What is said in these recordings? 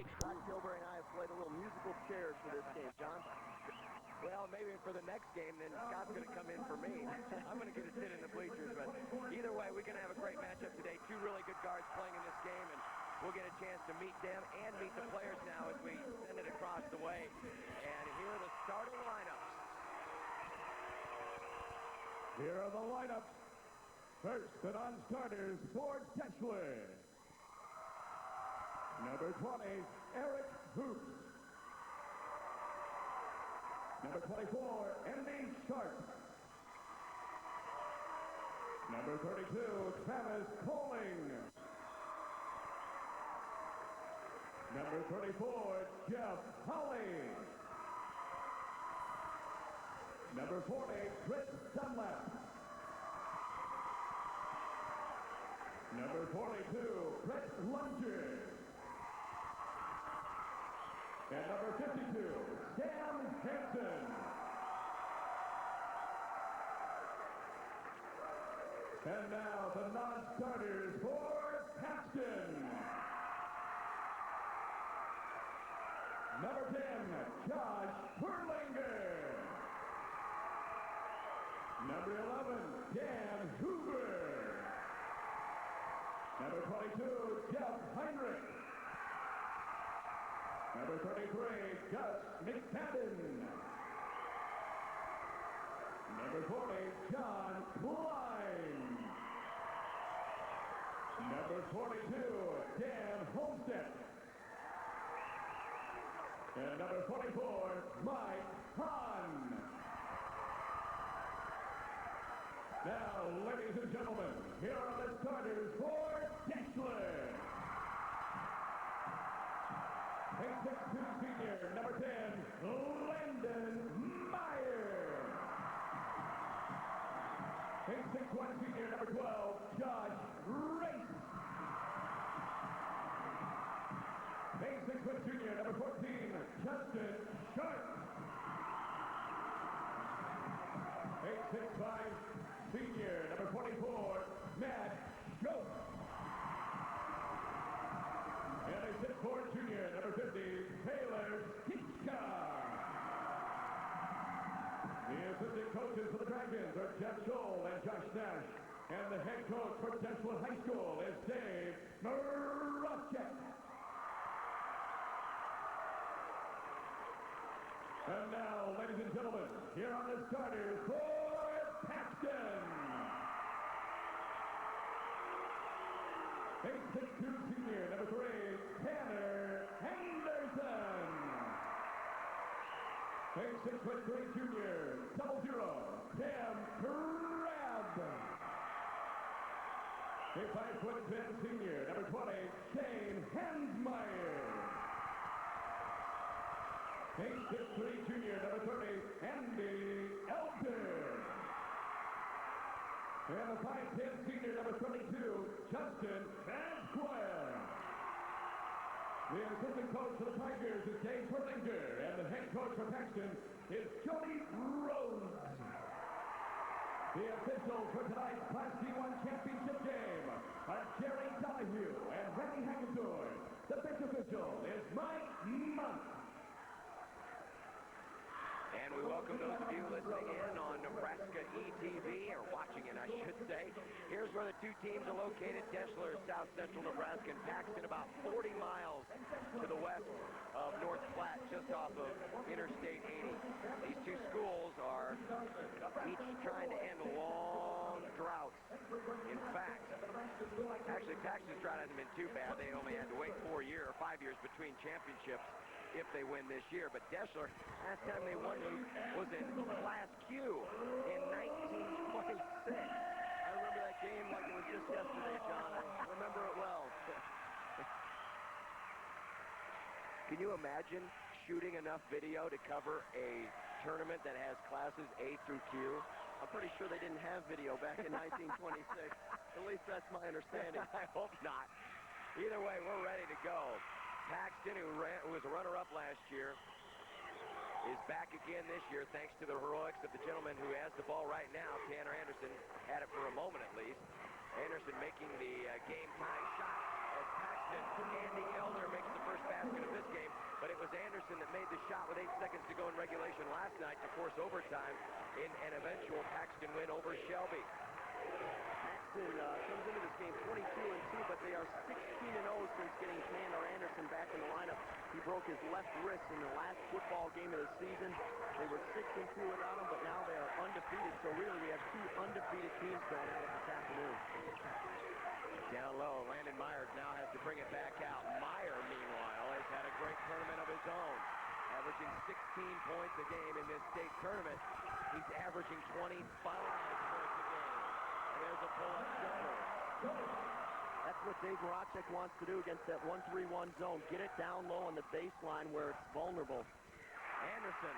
Scott Gilbert and I have played a little musical chairs for this game, John. Well, maybe for the next game, then Scott's going to come in for me. I'm going to get a sit in the bleachers, but either way, we're going to have a great matchup today. Two really good guards playing in this game, and we'll get a chance to meet them and meet the players now as we send it across the way. And here are the starting lineups. Here are the lineups. First, the non-starters for Deshler. Number 20, Eric Hoops. Number 24, Andy Sharp. Number 32, Travis Colling. Number 34, Jeff Holly. Number 40, Chris Dunlap. Number 42, Brett Lunger. And number 52, Sam Hansen. And now the non-starters for Paxton. Number 10, Josh Perlinger. Number 11, Dan Hoover. Number 22, Jeff Heinrich. Number 33, Gus McFadden. Number 40, John Klein. Number 42, Dan Homestead. And number 44, Mike Hahn. Now, ladies and gentlemen, here are the starters for Deshler. 6'2" senior, number 10, Landon Meyer. 6'1" senior, number 12, Josh Race. 6'1" junior, number 14, Justin Sharp. 6'5" senior, number 24, Matt Schultz. And a 6'4" junior, number 50, Taylor Hitchka. The assistant coaches for the Dragons are Jeff Scholl and Josh Nash. And the head coach for Deshler High School is Dave Marachek. And now, ladies and gentlemen, here are the starters for Paxton. 6'2" senior, number 3, Tanner Henderson. 6'3" junior, 00, Tim Crabb. 5'10" senior, number 20, Shane Hansmeyer. 6'3" junior, number 30, Andy Elder. And the 5'10" senior, number 22, Justin Vasquez. The assistant coach for the Tigers is Dave Perlinger, and the head coach for Paxton is Jody Rhodes. The officials for tonight's Class D1 championship game are Jerry Donahue and Randy Hagedorn. The bench official is Mike Monk. And we welcome those of you listening in on Nebraska ETV, or watching it, I should say. Here's where the two teams are located. Deshler, south central Nebraska, and Paxton about 40 miles to the west of North Platte, just off of Interstate 80. These two schools are each trying to end long droughts. In fact, actually Paxton's drought hasn't been too bad. They only had to wait 5 years between championships if they win this year. But Deshler, last time they won was in Class Q in 1926. I remember that game like it was just yesterday, John. I remember it well. Can you imagine shooting enough video to cover a tournament that has classes A through Q? I'm pretty sure they didn't have video back in 1926. At least that's my understanding. I hope not. Either way, we're ready to go. Paxton, who was a runner-up last year, is back again this year thanks to the heroics of the gentleman who has the ball right now. Tanner Anderson had it for a moment at least. Anderson making the game-tying shot as Paxton, Andy Elder makes the first basket of Anderson that made the shot with 8 seconds to go in regulation last night to force overtime in an eventual Paxton win over Shelby. Paxton comes into this game 22-2, but they are 16-0 since getting Chandler Anderson back in the lineup. He broke his left wrist in the last football game of the season. They were 6-2 without him, but now they are undefeated. So really, we have two undefeated teams going at it this afternoon. Down low, Landon Meyer now has to bring it back out. Meyer, meanwhile, has had a great tournament of his own, averaging 16 points a game in this state tournament. He's averaging 25 points a game. And there's a pull-up jumper. That's what Dave Moracek wants to do against that 1-3-1 zone. Get it down low on the baseline where it's vulnerable. Anderson,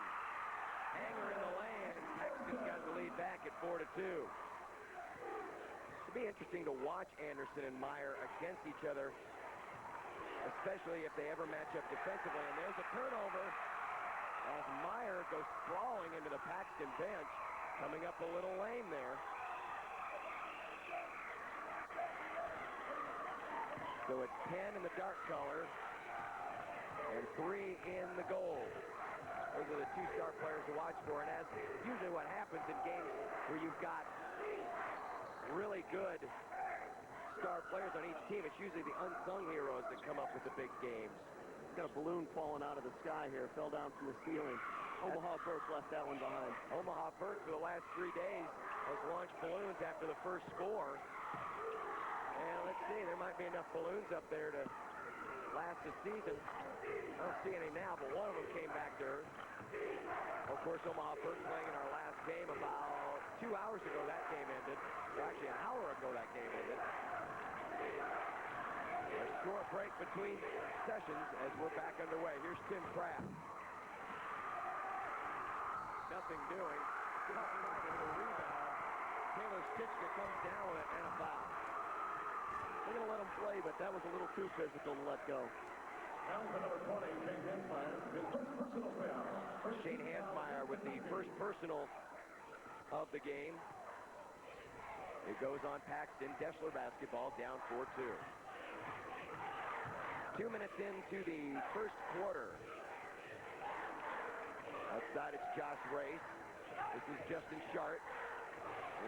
hanger in the lane. Paxton's got the lead back at 4-2. It'd be interesting to watch Anderson and Meyer against each other, especially if they ever match up defensively. And there's a turnover as Meyer goes sprawling into the Paxton bench, coming up a little lame there. So it's 10 in the dark color and 3 in the gold. Those are the two star players to watch for. And as usually what happens in games where you've got really good star players on each team, it's usually the unsung heroes that come up with the big games. Got a balloon falling out of the sky here. Fell down from the ceiling. Omaha Burke left that one behind. Omaha Burke for the last 3 days has launched balloons after the first score. And let's see, there might be enough balloons up there to last the season. I don't see any now, but one of them came back to earth. Of course, Omaha Burke playing in our last game about 2 hours ago that game ended. Or actually, an hour ago that game ended. A short break between sessions as we're back underway. Here's Tim Kraft. Nothing doing. Tough fight with a rebound. Taylor Stitchka comes down with it and a foul. They're going to let him play, but that was a little too physical to let go. Now for number 20, Shane Hansmeyer, his first personal foul. Shane Hansmeyer with the first personal of the game. It goes on Paxton. Deshler basketball down 4-2. 2 minutes into the first quarter. Outside it's Josh Race. This is Justin Shart.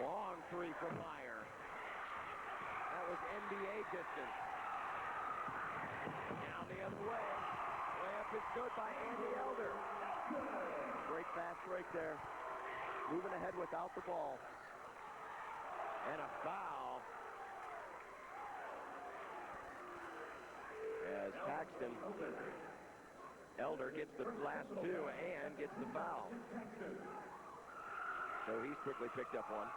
Long three from Meyer. That was NBA distance. Down the other way. Layup is good by Andy Elder. Great fast break there. Moving ahead without the ball. And a foul. As Paxton, Elder gets the last two and gets the foul. So he's quickly picked up one.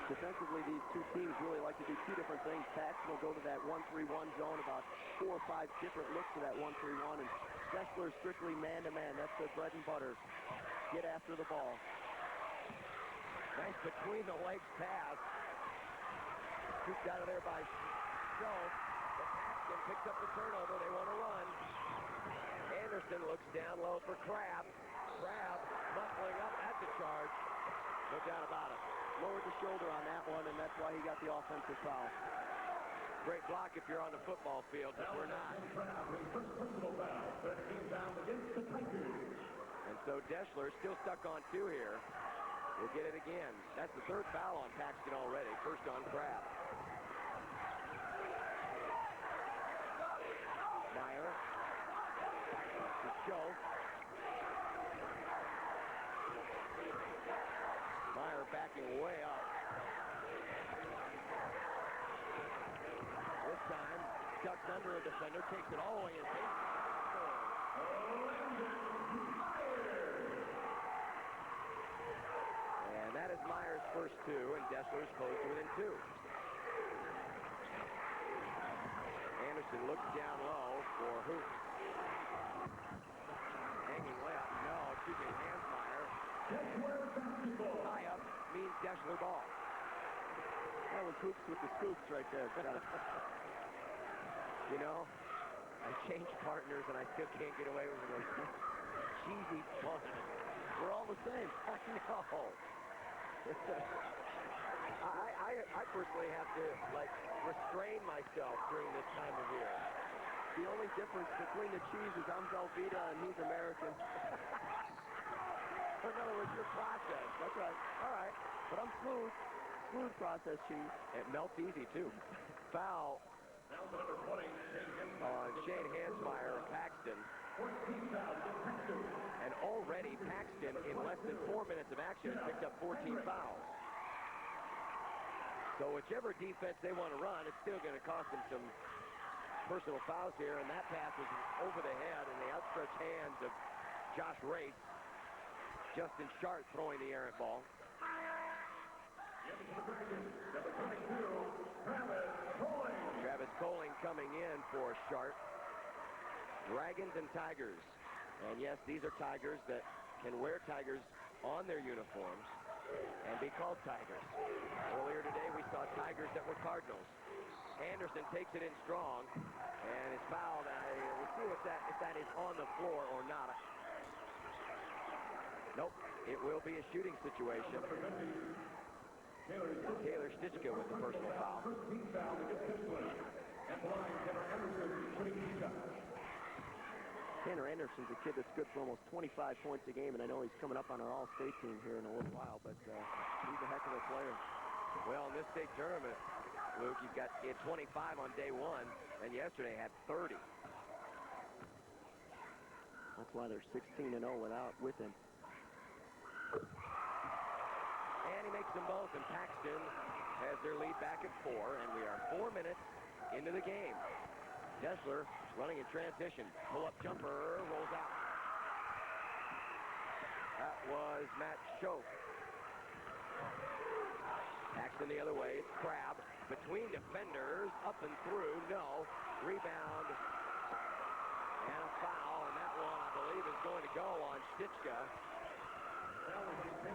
Defensively, these two teams really like to do two different things. Paxton will go to that 1-3-1 zone, about 4 or 5 different looks to that 1-3-1, and Deshler strictly man-to-man. That's their bread and butter. Get after the ball. Nice between the legs pass. Scooped out of there by Schultz. But Paxton picks up the turnover. They want to run. Anderson looks down low for Crabb. Crabb muffling up at the charge. No doubt about it. Lowered the shoulder on that one, and that's why he got the offensive foul. Great block if you're on the football field, but we're not. His first personal foul, 13 down against the Tigers. And so Deshler still stuck on 2 here. We'll get it again. That's the 3rd foul on Paxton already. First on Crabb. Meyer. To Schultz. Meyer backing way up. This time, ducks under a defender, takes it all the way in. And that is Meyer's first 2, and Deshler's close to within 2. Anderson looks down low for Hoop. Hanging layup, no, excuse me, Hansmeyer. High up means Deshler ball. That was Hoops with the scoops right there. You know, I changed partners and I still can't get away with those cheesy puns. We're all the same. I know. I personally have to, like, restrain myself during this time of year. The only difference between the cheese is I'm Velveeta and he's American. In other words, your process. That's right. All right. But I'm smooth. Smooth processed cheese. It melts easy, too. Foul on Shane Hansmeyer of Paxton. And already Paxton, in less than 4 minutes of action, has picked up 14 fouls. So whichever defense they want to run, it's still going to cost them some personal fouls here. And that pass was over the head in the outstretched hands of Josh Race. Justin Sharp throwing the errant ball. Travis Colling coming in for Sharp. Dragons and Tigers. And yes, these are Tigers that can wear Tigers on their uniforms and be called Tigers. Earlier today, we saw Tigers that were Cardinals. Anderson takes it in strong and is fouled. We'll see if that is on the floor or not. Nope, it will be a shooting situation. Taylor Stitchka with the personal foul. Tanner Anderson's a kid that's good for almost 25 points a game, and I know he's coming up on our all-state team here in a little while, but he's a heck of a player. Well, in this state tournament, Luke, he had 25 on day one, and yesterday had 30. That's why they're 16-0 with him. And he makes them both, and Paxton has their lead back at 4, and we are 4 minutes into the game. Deshler running in transition. Pull-up jumper, rolls out. That was Matt Schoaf. Paxton the other way. It's Crabb. Between defenders, up and through. No. Rebound. And a foul, and that one, I believe, is going to go on Stitchka. And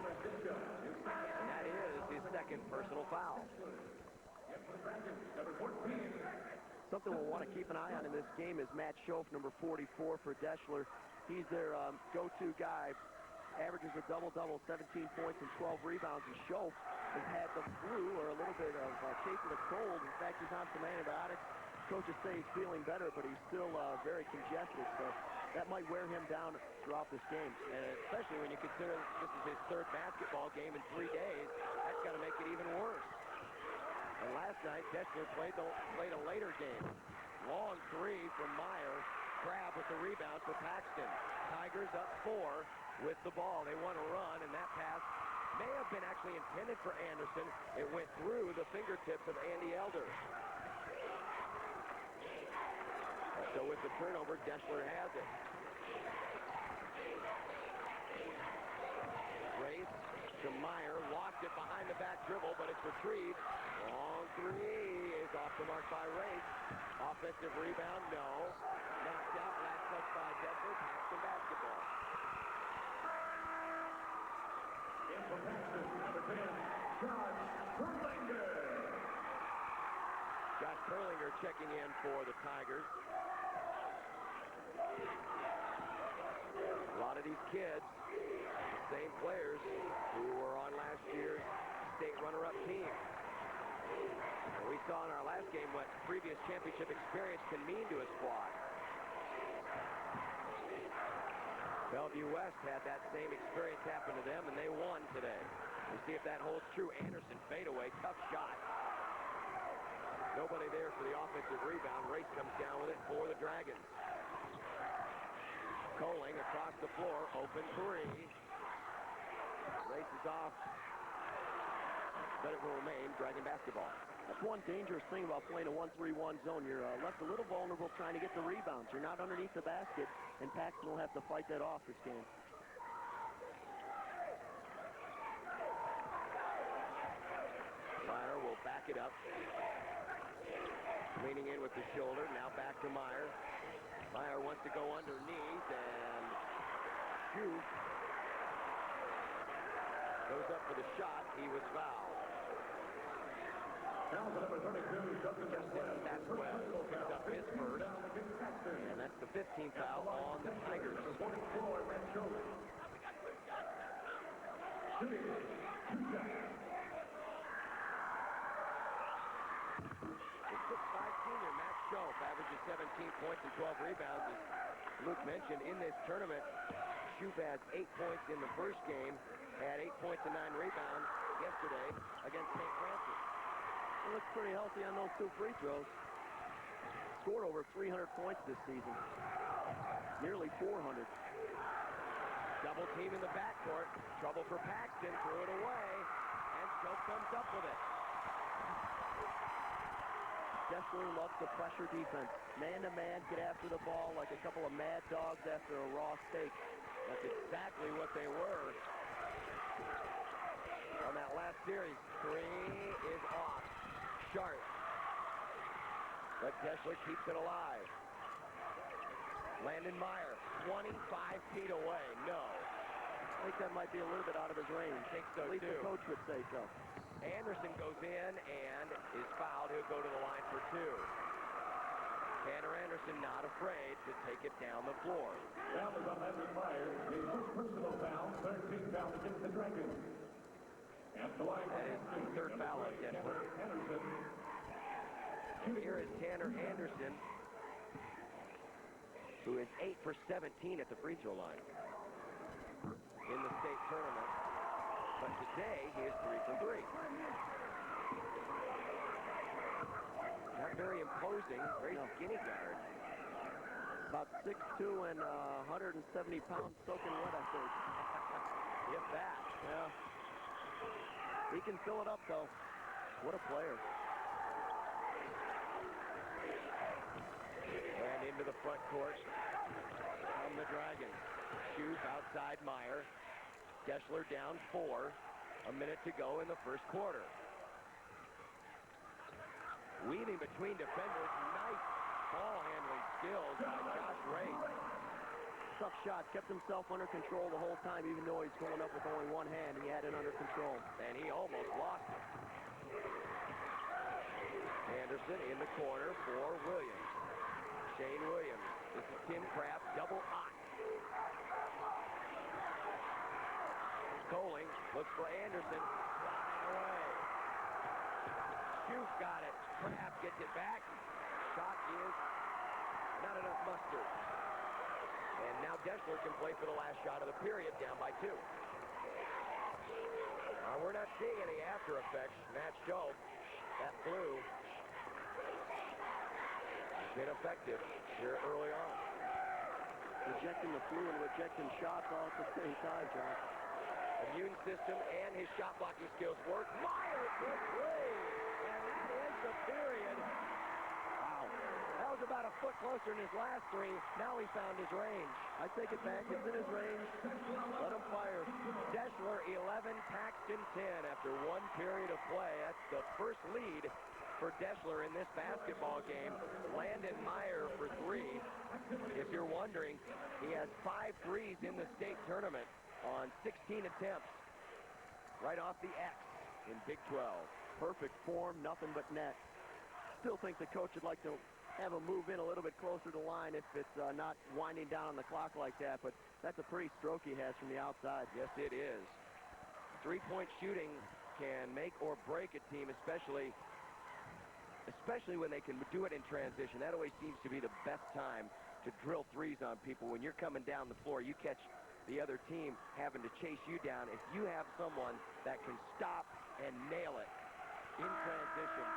that is his second personal foul. Something we'll want to keep an eye on in this game is Matt Schoaf, number 44 for Deshler. He's their go-to guy. Averages a double-double, 17 points and 12 rebounds. And Schoaf has had the flu or a little bit of a case of the cold. In fact, he's on some antibiotics. Coaches say he's feeling better, but he's still very congested. So that might wear him down throughout this game. And especially when you consider this is his third basketball game in 3 days, that's got to make it even worse. And last night, Deshler played a later game. Long three from Meyer. Crabb with the rebound for Paxton. Tigers up 4 with the ball. They want to run, and that pass may have been actually intended for Anderson. It went through the fingertips of Andy Elder. So with the turnover, Deshler has it. Race to Meyer, lost it behind the back dribble, but it's retrieved. Long three is off the mark by Race. Offensive rebound, no. Knocked out, last touch by Deshler. Paxton basketball. In for Paxton, number 10, Josh Perlinger. Josh Perlinger checking in for the Tigers. A lot of these kids, the same players who were on last year's state runner-up team. And we saw in our last game what previous championship experience can mean to a squad. Bellevue West had that same experience happen to them, and they won today. We'll see if that holds true. Anderson fadeaway, tough shot. Nobody there for the offensive rebound. Race comes down with it for the Dragons. Colling across the floor, open three. Race is off, but it will remain Dragon basketball. That's one dangerous thing about playing a 1-3-1 zone. You're left a little vulnerable trying to get the rebounds. You're not underneath the basket, and Paxton will have to fight that off this game. Meyer will back it up. Leaning in with the shoulder, now back to Meyer. Meyer wants to go underneath, and shoot. Goes up for the shot. He was fouled. Now for number 32, Justin West picks up his first, and that's the 15th foul on the Tigers. 44, Matt Schoaf. Shooting, 2 shots. to 17 points and 12 rebounds. As Luke mentioned, in this tournament, Shoup has 8 points in the first game, had 8 points and 9 rebounds yesterday against St. Francis. He looks pretty healthy on those 2 free throws. Scored over 300 points this season. Nearly 400. Double team in the backcourt. Trouble for Paxton. Threw it away. And Shoup comes up with it. Deshler loves the pressure defense. Man-to-man, get after the ball like a couple of mad dogs after a raw steak. That's exactly what they were on that last series. 3 is off. Sharp. But Deshler keeps it alive. Landon Meyer, 25 feet away. No. I think that might be a little bit out of his range. I think so, At least too. the coach would say so. Anderson goes in and is fouled. He'll go to the line for 2. Tanner Anderson not afraid to take it down the floor. Foul is on Landon Meyer. His first personal foul, 13 fouls against the Dragons. At the line, That is the 3rd foul on Deshler. Anderson. Here is Tanner Anderson, who is 8 for 17 at the free throw line in the state tournament. But today, he is 3 for 3. Not very imposing, very skinny guard. About 6'2" and 170 pounds soaking wet, I think. If that. Yeah. He can fill it up, though. What a player. And into the front court from the Dragons. Shoup outside Meyer. Deshler down 4. A minute to go in the first quarter. Weaving between defenders. Nice ball handling skills by Josh Race. Tough shot. Kept himself under control the whole time, even though he's going up with only one hand. He had it under control. And he almost lost it. Anderson in the corner for Williams. Shane Williams. This is Tim Kraft, double hot. Coling looks for Anderson. Flying away. Shoup got it. Kraft gets it back. Shot is not enough mustard. And now Deshler can play for the last shot of the period, down by 2. We're not seeing any after effects. Matt Shoup, that flu, has been effective here early on. Rejecting the flu and rejecting shots all at the same time, John. Immune system and his shot blocking skills work. Meyer for 3, and that ends the period. Wow. That was about a foot closer than his last 3. Now he found his range. I take it back. It's in his range. Let him fire. Deshler 11, Paxton 10 after 1 period of play. That's the first lead for Deshler in this basketball game. Landon Meyer for 3. If you're wondering, he has 5 threes in the state tournament on 16 attempts. Right off the X in Big 12. Perfect form, nothing but net. Still think the coach would like to have him move in a little bit closer to the line if it's not winding down on the clock like that, but that's a pretty stroke he has from the outside. Yes, it is. 3-point shooting can make or break a team, especially when they can do it in transition. That always seems to be the best time to drill threes on people. When you're coming down the floor, you catch the other team having to chase you down. If you have someone that can stop and nail it in transition,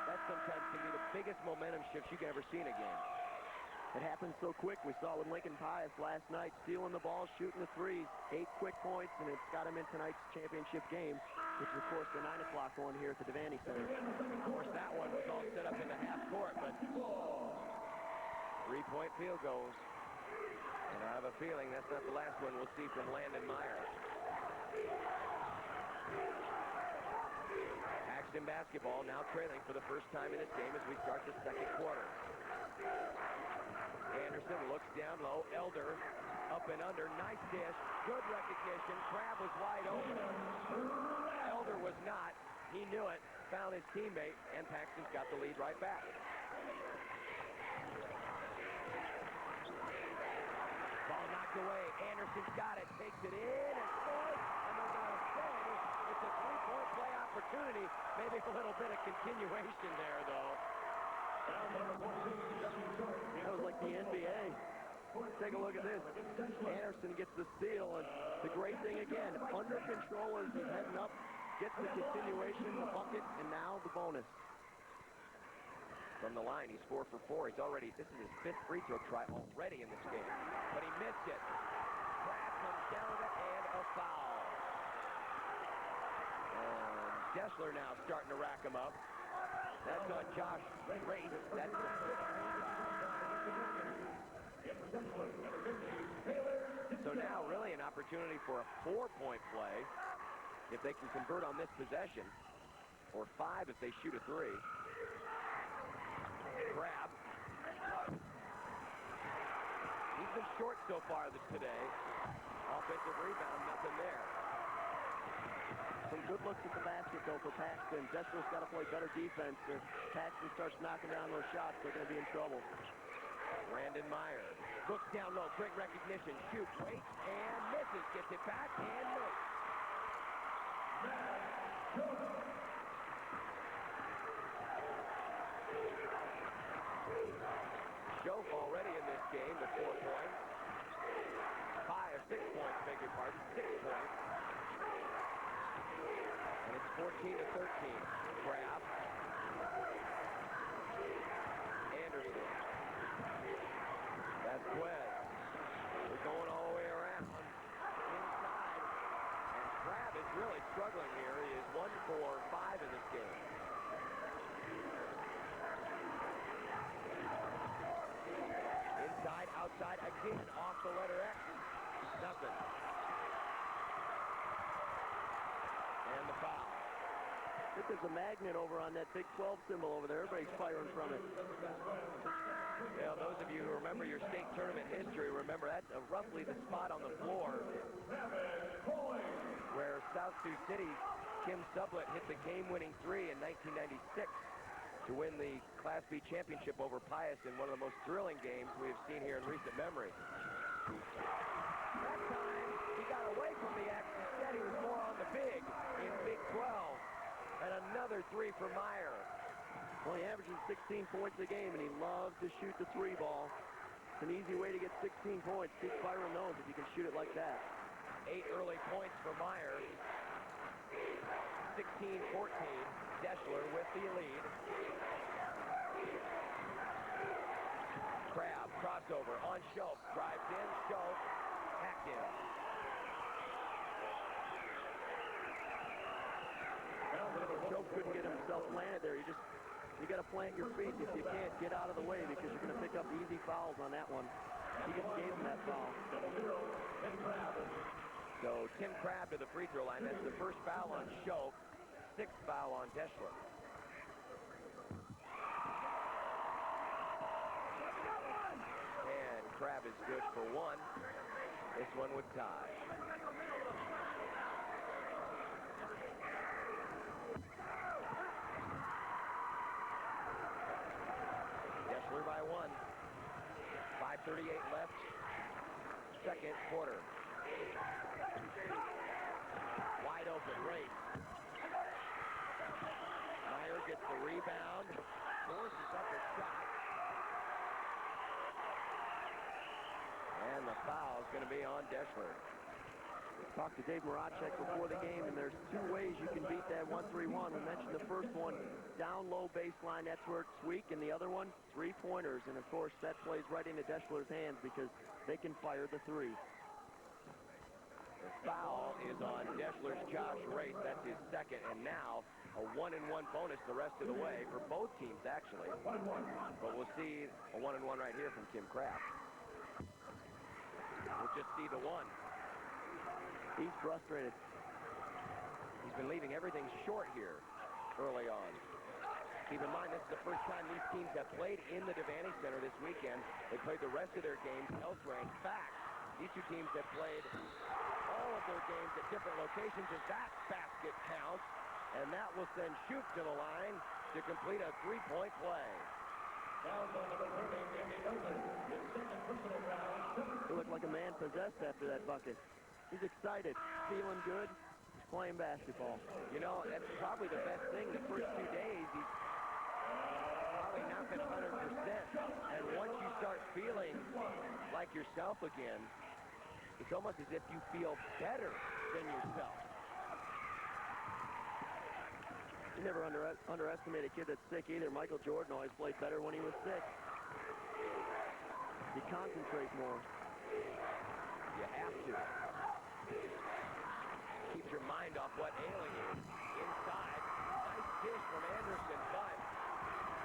that sometimes can be the biggest momentum shift you can ever see in a game. It happens so quick. We saw with Lincoln Pius last night, stealing the ball, shooting the threes, 8 quick points, and it's got him in tonight's championship game, which is, of course, the 9 o'clock one here at the Devaney Center. Of course, that one was all set up in the half court, but 3-point field goals. And I have a feeling that's not the last one we'll see from Landon Meyer. Paxton basketball now trailing for the first time in this game as we start the second quarter. Anderson looks down low. Elder up and under. Nice dish. Good recognition. Crab was wide open. Elder was not. He knew it. Found his teammate. And Paxton's got the lead right back. Ball knocked away. Anderson's got it. Takes it in and scores. And they're going to finish. It's a 3-point play opportunity. Maybe a little bit of continuation there, though. Down number 14, like the NBA. Take a look at this. Anderson gets the steal, and the great thing again, under control as he's heading up, gets the continuation, the bucket, and now the bonus. From the line, he's 4 for 4. He's already, this is his 5th free throw try already in this game. But he missed it. Crab comes down with it, and a foul. And Deshler now starting to rack him up. That's on Josh Race. That's so now really an opportunity for a 4-point play if they can convert on this possession, or 5 if they shoot a 3. Crab. He's been short so far today. Offensive rebound, nothing there. Some good looks at the basket, though, for Paxton. Deshler's got to play better defense. If Paxton starts knocking down those shots, they're going to be in trouble. Landon Meyer looks down low, great recognition, shoots, waits, and misses. Gets it back and makes. Schoaf already in this game with 4 points. 6 points, beg your pardon, 6 points. And it's 14-13. Crab. Anderson. Vasquez. We're going all the way around. Inside. And Crab is really struggling here. He is 1 for 5 in this game. Inside, outside, again, off the letter X. Nothing. And the foul. I think there's a magnet over on that Big 12 symbol over there. Everybody's firing from it. Yeah, those of you who remember your state tournament history, remember that's roughly the spot on the floor where South Sioux City, Kim Sublett hit the game-winning 3 in 1996 to win the Class B championship over Pius in one of the most thrilling games we have seen here in recent memory. That time, he got away from the X. Instead, he was more on the big in Big 12. And another 3 for Meyer. Well, he averages 16 points a game, and he loves to shoot the 3 ball. It's an easy way to get 16 points. Keith Byron knows if you can shoot it like that. 8 early points for Meyer. 16-14. Deshler with the lead. Crab, crossover on Schoaf. Drives in, Schoaf. Hacked in. Schoaf couldn't get himself planted there. You got to plant your feet. If you can't, get out of the way because you're going to pick up easy fouls on that one. He just gave him that foul. So Tim Crab to the free throw line. That's the first foul on Schoaf. 6th foul on Deshler. And Crab is good for 1. This one would tie. Deshler by 1. 5:38 left. Second quarter. Wide open race. Meyer gets the rebound. Forces up a shot. And the foul is going to be on Deshler. Talked to Dave Moracek before the game, and there's 2 ways you can beat that 1-3-1. We mentioned the first one, down low baseline, that's where it's weak, and the other one, 3-pointers. And, of course, that plays right into Deshler's hands because they can fire the 3. The foul is on Deshler's Josh Race. That's his 2nd, and now a 1-and-1 bonus the rest of the way for both teams, actually. But we'll see a 1-and-1 right here from Tim Crab. We'll just see the 1. He's frustrated. He's been leaving everything short here early on. Keep in mind, this is the first time these teams have played in the Devaney Center this weekend. They played the rest of their games elsewhere. In fact, these 2 teams have played all of their games at different locations, as that basket counts. And that will send Shoup to the line to complete a 3-point play. He looked like a man possessed after that bucket. He's excited, feeling good, he's playing basketball. You know, that's probably the best thing. The first 2 days, he's probably not been 100%. And once you start feeling like yourself again, it's almost as if you feel better than yourself. You never underestimate a kid that's sick either. Michael Jordan always played better when he was sick. You concentrate more. You have to. Keeps your mind off what ailing you. Inside, nice dish from Anderson, but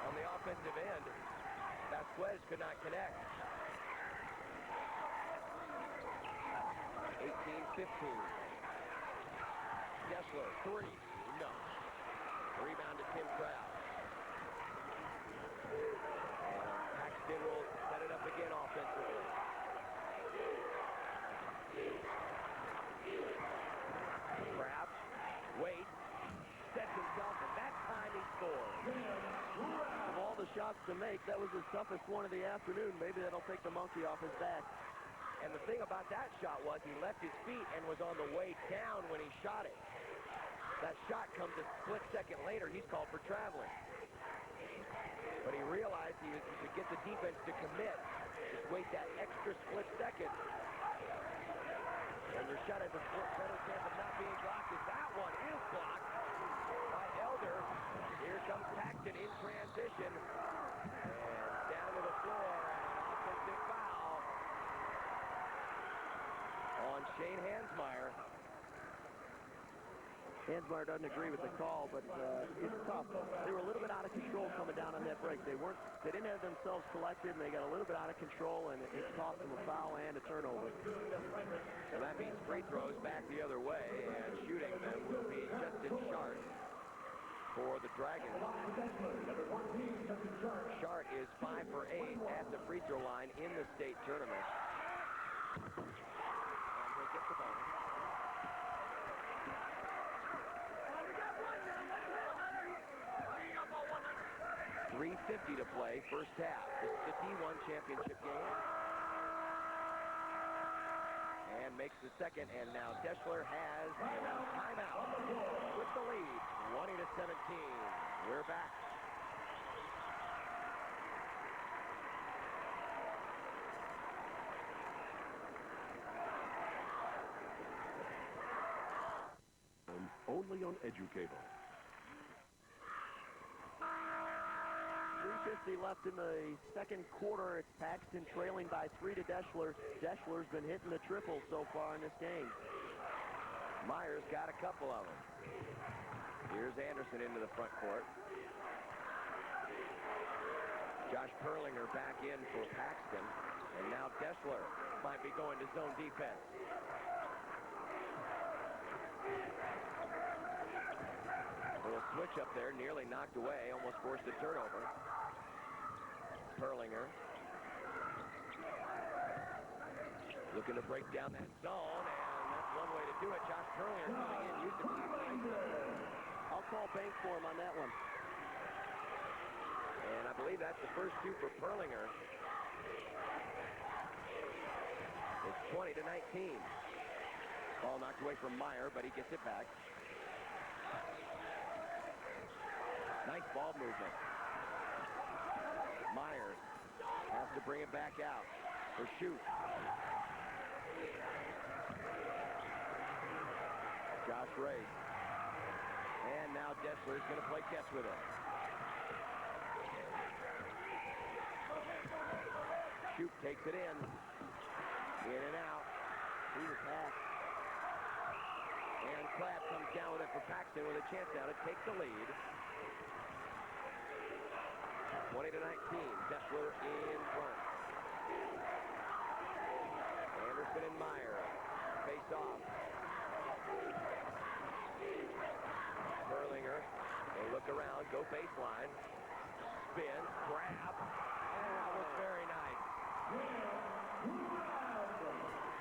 on the offensive end, Vasquez could not connect. 18-15. Deshler, 3. No. Rebound to Tim Kraft. And Paxton will set it up again offensively. Kraft waits, sets himself, and that time he scores. Of all the shots to make, that was his toughest one of the afternoon. Maybe that'll take the monkey off his back. And the thing about that shot was he left his feet and was on the way down when he shot it. That shot comes a split second later. He's called for traveling. But he realized he could get the defense to commit. Just wait that extra split second. And your shot has a better chance of not being blocked as that one is blocked by Elder. Here comes Paxton in transition. And down to the floor. And an offensive foul on Shane Hansmeyer. Hansmeyer doesn't agree with the call, but it's tough. They were a little bit out of control coming down on that break. They didn't have themselves collected, and they got a little bit out of control, and it cost them a foul and a turnover. So that means free throws back the other way, and shooting them will be Justin Shart for the Dragons. Shart is 5 for 8 at the free throw line in the state tournament. And he'll get the bonus. 3:50 to play, first half. This is the D1 championship game. And makes the second, and now Deshler has a timeout with the lead, 20-17. We're back. Only on Educable. 3:50 left in the second quarter. It's Paxton trailing by 3 to Deshler. Deshler's been hitting the triple so far in this game. Meyer's got a couple of them. Here's Anderson into the front court. Josh Perlinger back in for Paxton. And now Deshler might be going to zone defense. A little switch up there, nearly knocked away, almost forced a turnover. Perlinger looking to break down that zone, and that's one way to do it. Josh Perlinger coming in, used to be nice. I'll call bank for him on that one. And I believe that's the first two for Perlinger. It's 20-19. Ball knocked away from Meyer, but he gets it back. Nice ball movement. Meyer has to bring it back out for shoot. Josh Ray. And now Deshler's going to play catch with it. Shoot takes it in. In and out. He was hacked. And Clapp comes down with it for Paxton with a chance now to take the lead. 20-19. Deshler in front. Anderson and Meyer face off. Perlinger. They look around, go baseline. Spin, grab. And that was very nice.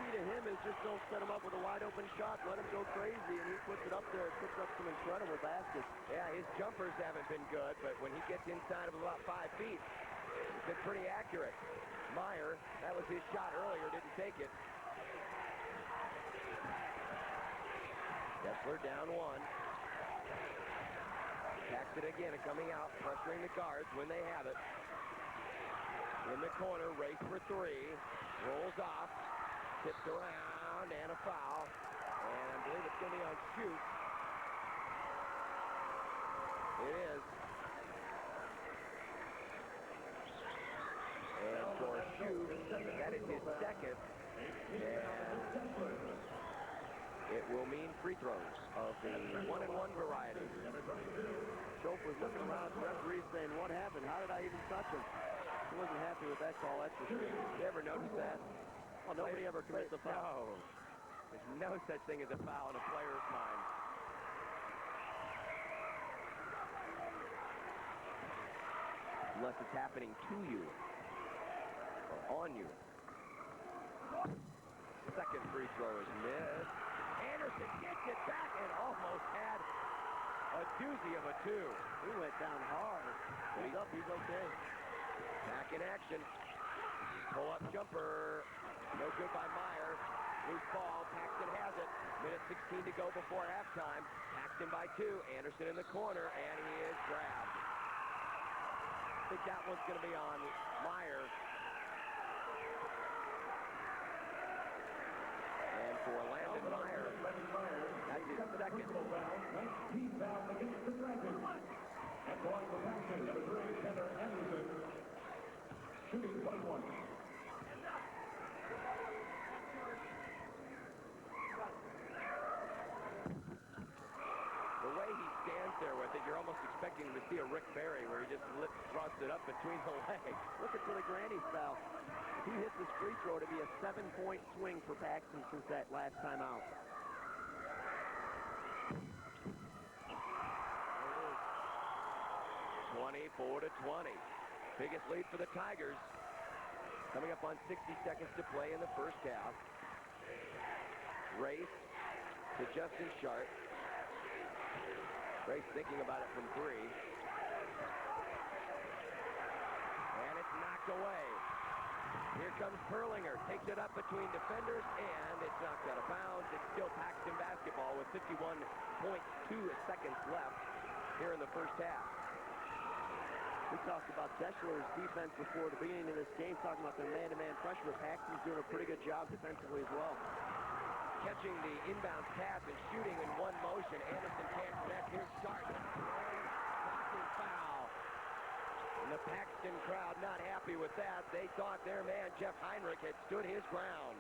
Key to him is just don't set him up with a wide open shot. Let him go crazy, and he puts it up there. Puts up some incredible baskets. Yeah, his jumpers haven't been good, but when he gets inside of about 5 feet, he's been pretty accurate. Meyer, that was his shot earlier, didn't take it. Deshler down one. Paxton again coming out, pressuring the guards when they have it. In in the corner, race for three, rolls off, tips around, and a foul. And I believe it's going to be on shoot. It is. And for shoot, that is his second. And it will mean free throws of the 1-and-1 variety. Schopp was looking around at the referee saying, what happened? How did I even touch him? He wasn't happy with that call, that's for sure. You ever notice that? Well, nobody ever commits a foul. No. There's no such thing as a foul in a player's mind. Unless it's happening to you or on you. Second free throw is missed. Anderson gets it back and almost had a doozy of a two. He went down hard. He's up, he's okay. Back in action. Pull-up jumper. No good by Meyer. Loose ball. Paxton has it. Minute 16 to go before halftime. Paxton by two. Anderson in the corner, and he is grabbed. I think that one's going to be on Meyer. And for Landon Meyer, that's his second. 19 foul against the Dragons. And going for Paxton, number 3, center Anderson. Shooting 21. The way he stands there with it, you're almost expecting to see a Rick Barry where he just thrusts it up between the legs. Looking for the granny foul. If he hits this free throw, to be a 7-point swing for Paxton since that last time out. 24-20. Biggest lead for the Tigers. Coming up on 60 seconds to play in the first half. Race to Justin Sharp. Race thinking about it from three. And it's knocked away. Here comes Perlinger. Takes it up between defenders, and it's knocked out of bounds. It's still Paxton basketball with 51.2 seconds left here in the first half. We talked about Deshler's defense before the beginning of this game, talking about their man-to-man pressure, but Paxton's doing a pretty good job defensively as well. Catching the inbound pass and shooting in one motion. Anderson can't connect. Here's Sharp. Blocking foul. And the Paxton crowd not happy with that. They thought their man, Jeff Heinrich, had stood his ground.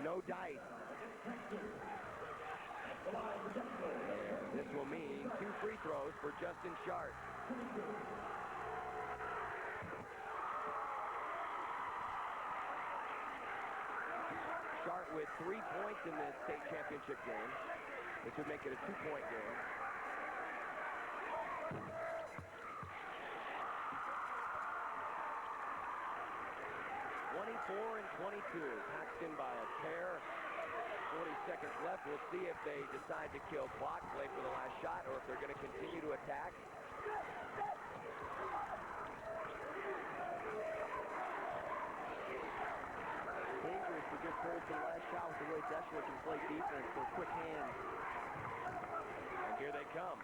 No dice. This will mean 2 free throws for Justin Sharp. Sharp with 3 points in this state championship game. This would make it a 2-point game. (24-22). Paxton by a pair. 40 seconds left. We'll see if they decide to kill clock, play for the last shot, or if they're going to continue to attack. Dangerous to just hold the last shot with the way Deshler can play defense, so quick hands. And here they come.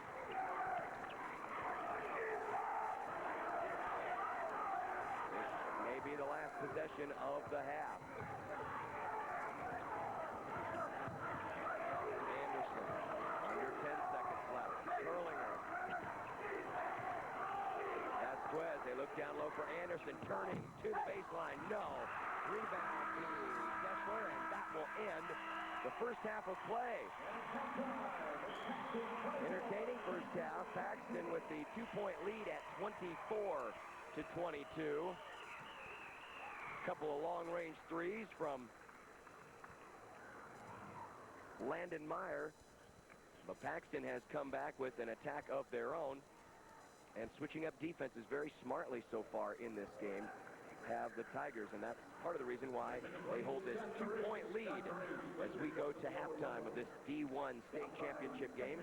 This may be the last possession of the half. Anderson, under 10 seconds left. Perlinger. Vasquez, they look down low for Anderson, turning to the baseline. No. Rebound to Deshler, and that will end the first half of play. Entertaining first half. Paxton with the 2-point lead at 24-22. Couple of long-range threes from Landon Meyer. But Paxton has come back with an attack of their own. And switching up defenses very smartly so far in this game have the Tigers. And that's part of the reason why they hold this 2-point lead as we go to halftime of this D1 state championship game.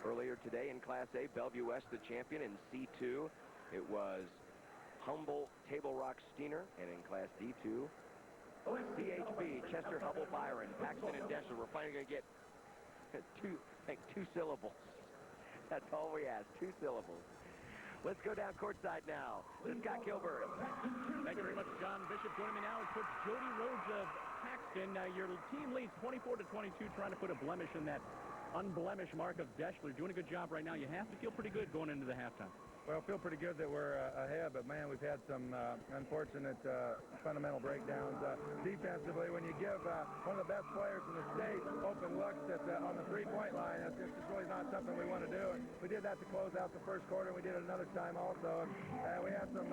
Earlier today in Class A, Bellevue West the champion. In C2, it was Humble Table Rock Steiner. And in Class D2, CHB, Chester Hubble Byron, Paxton and Deshler. We're finally going to get two syllables. That's all we ask, 2 syllables. Let's go down courtside now. Scott Kilburn. Thank you very much, John Bishop. Joining me now is Coach Jody Rhodes of Paxton. Your team leads 24-22, trying to put a blemish in that unblemished mark of Deshler. Doing a good job right now. You have to feel pretty good going into the halftime. Well, feel pretty good that we're ahead, but, man, we've had some unfortunate fundamental breakdowns. Defensively, when you give one of the best players in the state open looks on the three-point line, that's just really not something we want to do. And we did that to close out the first quarter, and we did it another time also. And we had some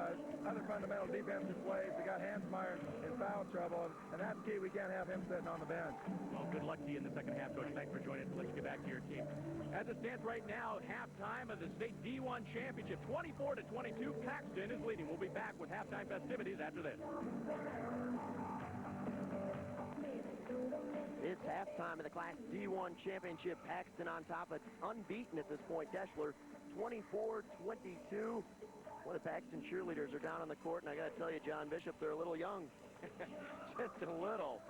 other fundamental defensive plays. We got Meyer in foul trouble, and that's key. We can't have him sitting on the bench. Well, good luck to you in the second half, Coach. Thanks for joining us. Let's get back to your team. As it stands right now, halftime of the state D1 championship. 24-22, Paxton is leading. We'll be back with halftime festivities after this. It's halftime of the Class D1 championship. Paxton on top. It's unbeaten at this point. Deshler 24-22. One of the Paxton cheerleaders are down on the court, and I got to tell you, John Bishop, they're a little young. Just a little.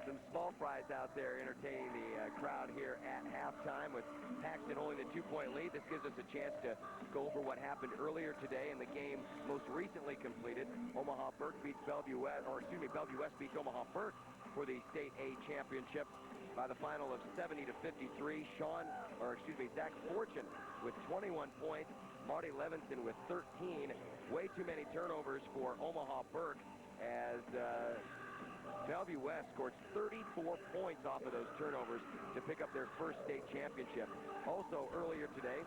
Some small fries out there entertaining the crowd here at halftime with Paxton holding the 2-point lead. This gives us a chance to go over what happened earlier today in the game most recently completed. Bellevue West beats Omaha Burke for the State A championship by the final of 70-53. Zach Fortune with 21 points. Marty Levinson with 13. Way too many turnovers for Omaha Burke as Bellevue West scored 34 points off of those turnovers to pick up their first state championship. Also earlier today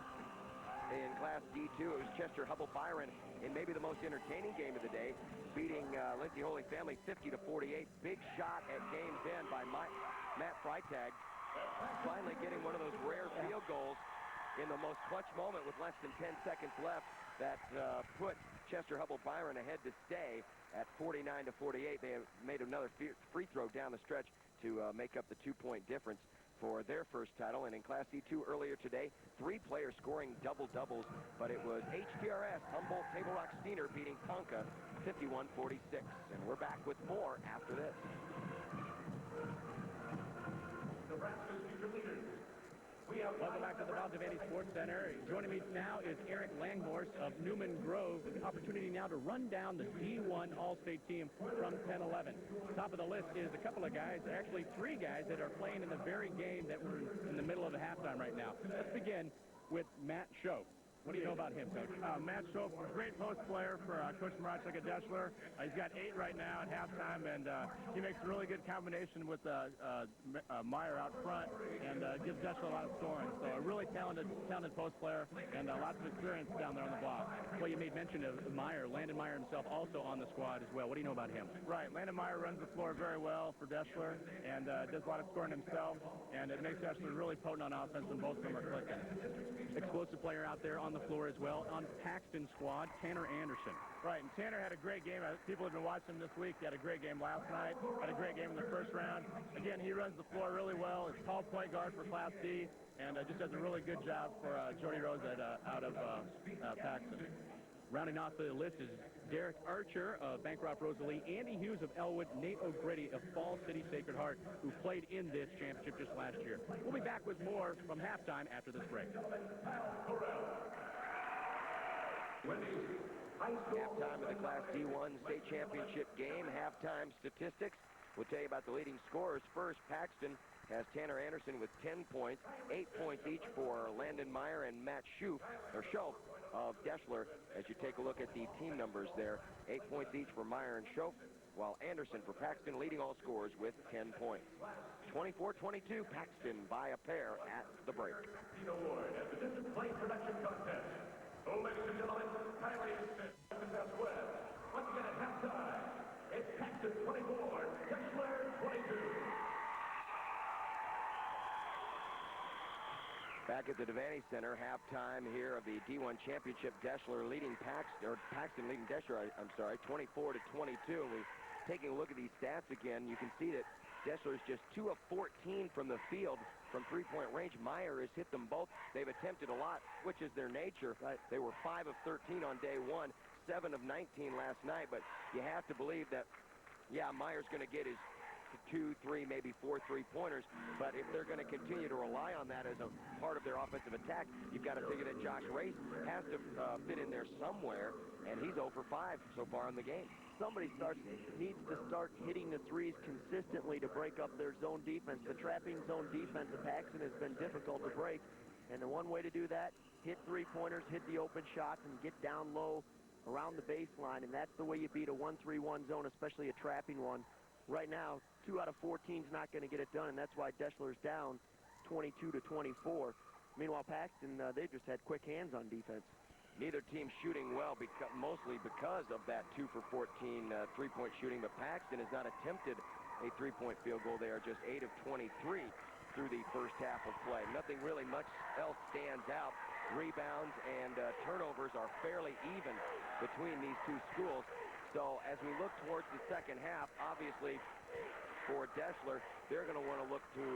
in Class D2, it was Chester Hubble-Byron in maybe the most entertaining game of the day, beating Lindsay Holy Family 50-48. Big shot at game's end by Matt Freitag, finally getting one of those rare field goals in the most clutch moment with less than 10 seconds left that put Chester Hubble-Byron ahead to stay at 49-48. They have made another free throw down the stretch to make up the 2-point difference for their first title. And in Class C2 earlier today, 3 players scoring double-doubles, but it was HTRS, Humboldt Table Rock Steiner beating Tonka 51-46. And we're back with more after this. Nebraska's future leaders. Welcome back to the Valdivia Sports Center. Joining me now is Eric Langhorst of Newman Grove. With the opportunity now to run down the D1 All-State team from 10-11. Top of the list is a couple of guys, actually 3 guys that are playing in the very game that we're in the middle of the halftime right now. Let's begin with Matt Schoaf. What do you know about him, Coach? Matt Schoaf, a great post player for Coach Marchuk at Deshler. He's got 8 right now at halftime, and he makes a really good combination with Meyer out front and gives Deshler a lot of scoring. So a really talented post player and lots of experience down there on the block. Well, you made mention of Meyer. Landon Meyer himself also on the squad as well. What do you know about him? Right. Landon Meyer runs the floor very well for Deshler and does a lot of scoring himself, and it makes Deshler really potent on offense when both of them are clicking. Explosive player out there on the floor as well. On Paxton squad, Tanner Anderson. Right, and Tanner had a great game. People have been watching him this week. He had a great game last night. Had a great game in the first round. Again, he runs the floor really well. He's tall point guard for Class D, and just does a really good job for Jody Rose out of Paxton. Rounding off the list is Derek Archer of Bancroft Rosalie, Andy Hughes of Elwood, Nate O'Grady of Fall City Sacred Heart, who played in this championship just last year. We'll be back with more from halftime after this break. Halftime of the Class D1 state championship game. Halftime statistics. We'll tell you about the leading scorers. First, Paxton has Tanner Anderson with 10 points, 8 points each for Landon Meyer and Matt Schoaf of Deshler. As you take a look at the team numbers there, 8 points each for Meyer and Schoaf, while Anderson for Paxton leading all scorers with 10 points. 24-22, Paxton by a pair at the break. Award at the District Play Production Contest. So, ladies and gentlemen, highly expected Southwest. Once again at halftime, it's Paxton 24, Deshler 22. Back at the Devaney Center, halftime here of the D1 Championship. Paxton leading Deshler, 24-22. We're taking a look at these stats again. You can see that Deshler's just 2 of 14 from the field from three-point range. Meyer has hit them both. They've attempted a lot, which is their nature. They were 5 of 13 on day 1, 7 of 19 last night, but you have to believe that, yeah, Meyer's going to get his 2, 3, maybe 4 3-pointers. But if they're going to continue to rely on that as a part of their offensive attack, you've got to figure that Josh Race has to fit in there somewhere, and he's 0 for 5 so far in the game. Somebody needs to start hitting the threes consistently to break up their zone defense. The trapping zone defense of Paxton has been difficult to break, and the one way to do that, hit three-pointers, hit the open shots, and get down low around the baseline, and that's the way you beat a 1-3-1 zone, especially a trapping one. Right now, 2 out of 4 teams not going to get it done, and that's why Deshler's down 22-24. Meanwhile, Paxton, they just had quick hands on defense. Neither team shooting well, mostly because of that 2 for 14 three-point shooting, but Paxton has not attempted a three-point field goal. They are just 8 of 23 through the first half of play. Nothing really much else stands out. Rebounds and turnovers are fairly even between these two schools. So as we look towards the second half, obviously for Deshler, they're going to want to look to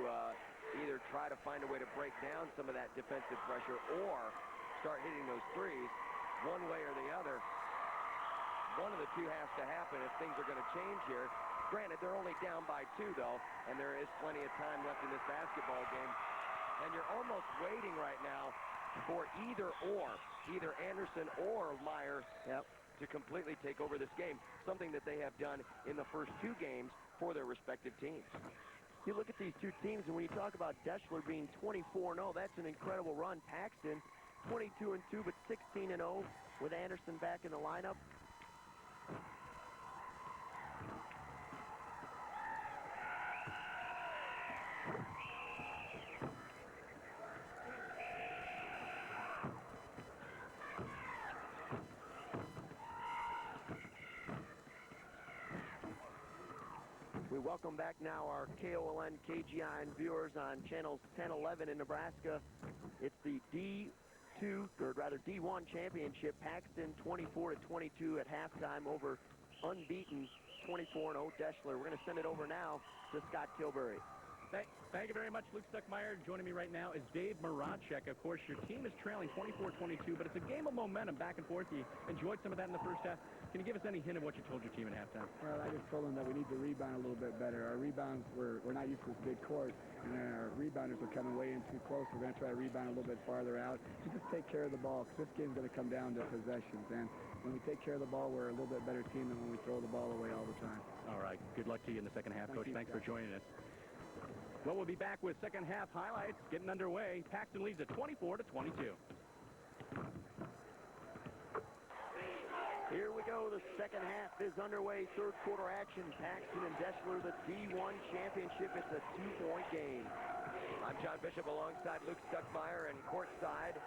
either try to find a way to break down some of that defensive pressure or start hitting those threes. One way or the other, one of the two has to happen if things are going to change here. Granted, they're only down by 2, though, and there is plenty of time left in this basketball game. And you're almost waiting right now for either Anderson or Meyer to completely take over this game, something that they have done in the first 2 games for their respective teams. You look at these two teams, and when you talk about Deshler being 24-0, that's an incredible run. Paxton, 22-2, but 16-0 with Anderson back in the lineup. We welcome back now our KOLN, KGIN viewers on channels 10, 11 in Nebraska. It's the D1 championship. Paxton 24-22 at halftime over unbeaten 24-0 Deshler. We're going to send it over now to Scott Kilbury. Thank you very much, Luke Stuckmeyer. Joining me right now is Dave Maracek. Of course, your team is trailing 24-22, but it's a game of momentum back and forth. You enjoyed some of that in the first half. Can you give us any hint of what you told your team at halftime? Well, I just told them that we need to rebound a little bit better. Our rebounds, we're not used to this big court, and our rebounders are coming way in too close. We're going to try to rebound a little bit farther out to just take care of the ball, because this game's going to come down to possessions. And when we take care of the ball, we're a little bit better team than when we throw the ball away all the time. All right. Good luck to you in the second half, Coach. Thanks for joining us. Well, we'll be back with second half highlights getting underway. Paxton leads at 24-22. Here we go. The second half is underway. Third quarter action. Paxton and Deshler, the D1 championship. It's a 2-point game. I'm John Bishop alongside Luke Stuckmeyer, and courtside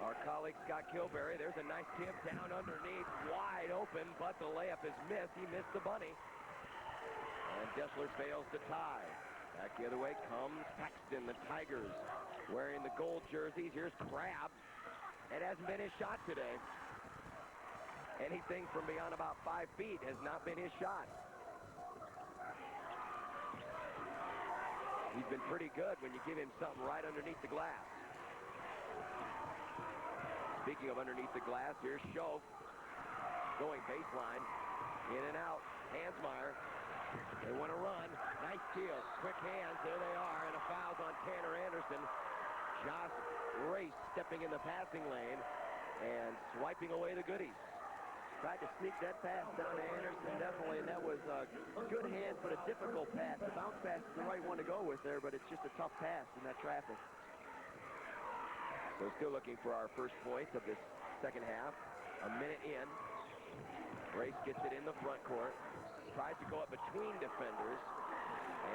our colleague Scott Kilbury. There's a nice tip down underneath, wide open, but the layup is missed. He missed the bunny. And Deshler fails to tie. Back the other way comes Paxton, the Tigers, wearing the gold jerseys. Here's Crabb. It hasn't been his shot today. Anything from beyond about 5 feet has not been his shot. He's been pretty good when you give him something right underneath the glass. Speaking of underneath the glass, here's Schoaf going baseline, in and out. Hansmeyer. They want to run. Nice steal. Quick hands. There they are. And a foul's on Tanner Anderson. Josh Race stepping in the passing lane and swiping away the goodies. Tried to sneak that pass down to Anderson, definitely, and that was a good hand, but a difficult pass. The bounce pass is the right one to go with there, but it's just a tough pass in that traffic. So still looking for our first points of this second half. A minute in. Race gets it in the front court. Tries to go up between defenders.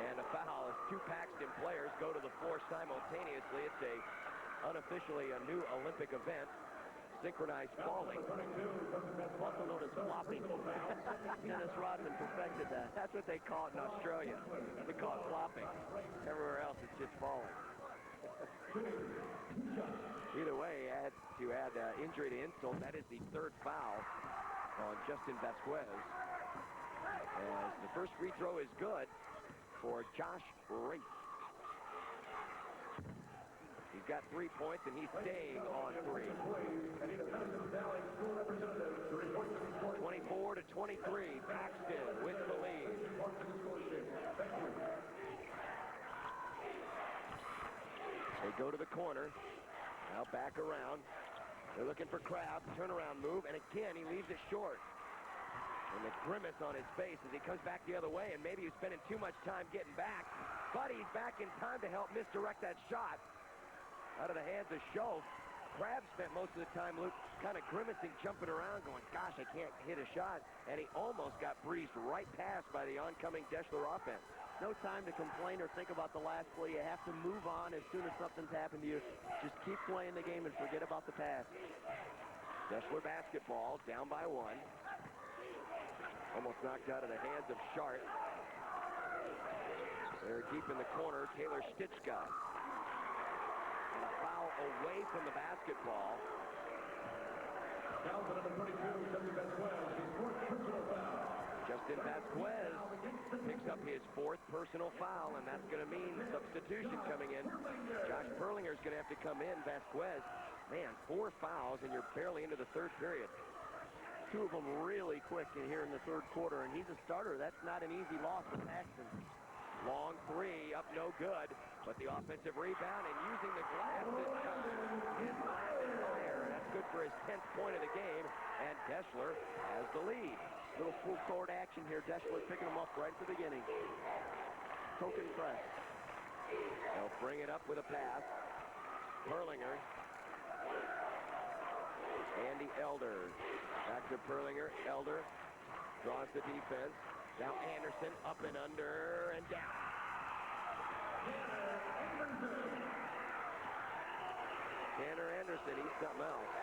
And a foul as 2 Paxton players go to the floor simultaneously. It's unofficially a new Olympic event. Synchronized falling. Also known as flopping. Dennis Rodman perfected that. That's what they call it in Australia. They call it flopping. Everywhere else, it's just falling. Either way, to add injury to insult, that is the 3rd foul on Justin Vasquez. As the first free throw is good for Josh Race. He's got 3 points, and he's staying on 3. 24-23, Paxton with the lead. They go to the corner. Now back around. They're looking for Crabbe. Turnaround move, and again, he leaves it short. And the grimace on his face as he comes back the other way, and maybe he's spending too much time getting back. But he's back in time to help misdirect that shot. Out of the hands of Schoaf. Crabbe spent most of the time, Luke, kind of grimacing, jumping around, going, gosh, I can't hit a shot. And he almost got breezed right past by the oncoming Deshler offense. No time to complain or think about the last play. You have to move on as soon as something's happened to you. Just keep playing the game and forget about the pass. Deshler basketball, down by 1. Almost knocked out of the hands of Sharp. They're deep in the corner, Taylor Stichka. And a foul away from the basketball. Foul to number 22, Justin Vasquez, his fourth personal foul. Justin Vasquez picks up his 4th personal foul, and that's going to mean substitution coming in. Josh Perlinger's going to have to come in. Vasquez, man, 4 fouls, and you're barely into the 3rd period. 2 of them really quick in here in the 3rd quarter, and he's a starter. That's not an easy loss for Paxton. Long 3, up no good, but the offensive rebound and using the glass this time is Landon Meyer. That's good for his 10th point of the game, and Deshler has the lead. Little full court action here. Deshler picking them up right at the beginning. Token press. They'll bring it up with a pass. Perlinger. Andy Elder. Back to Perlinger. Elder draws the defense. Now Anderson up and under and down. Tanner Anderson, he's something else.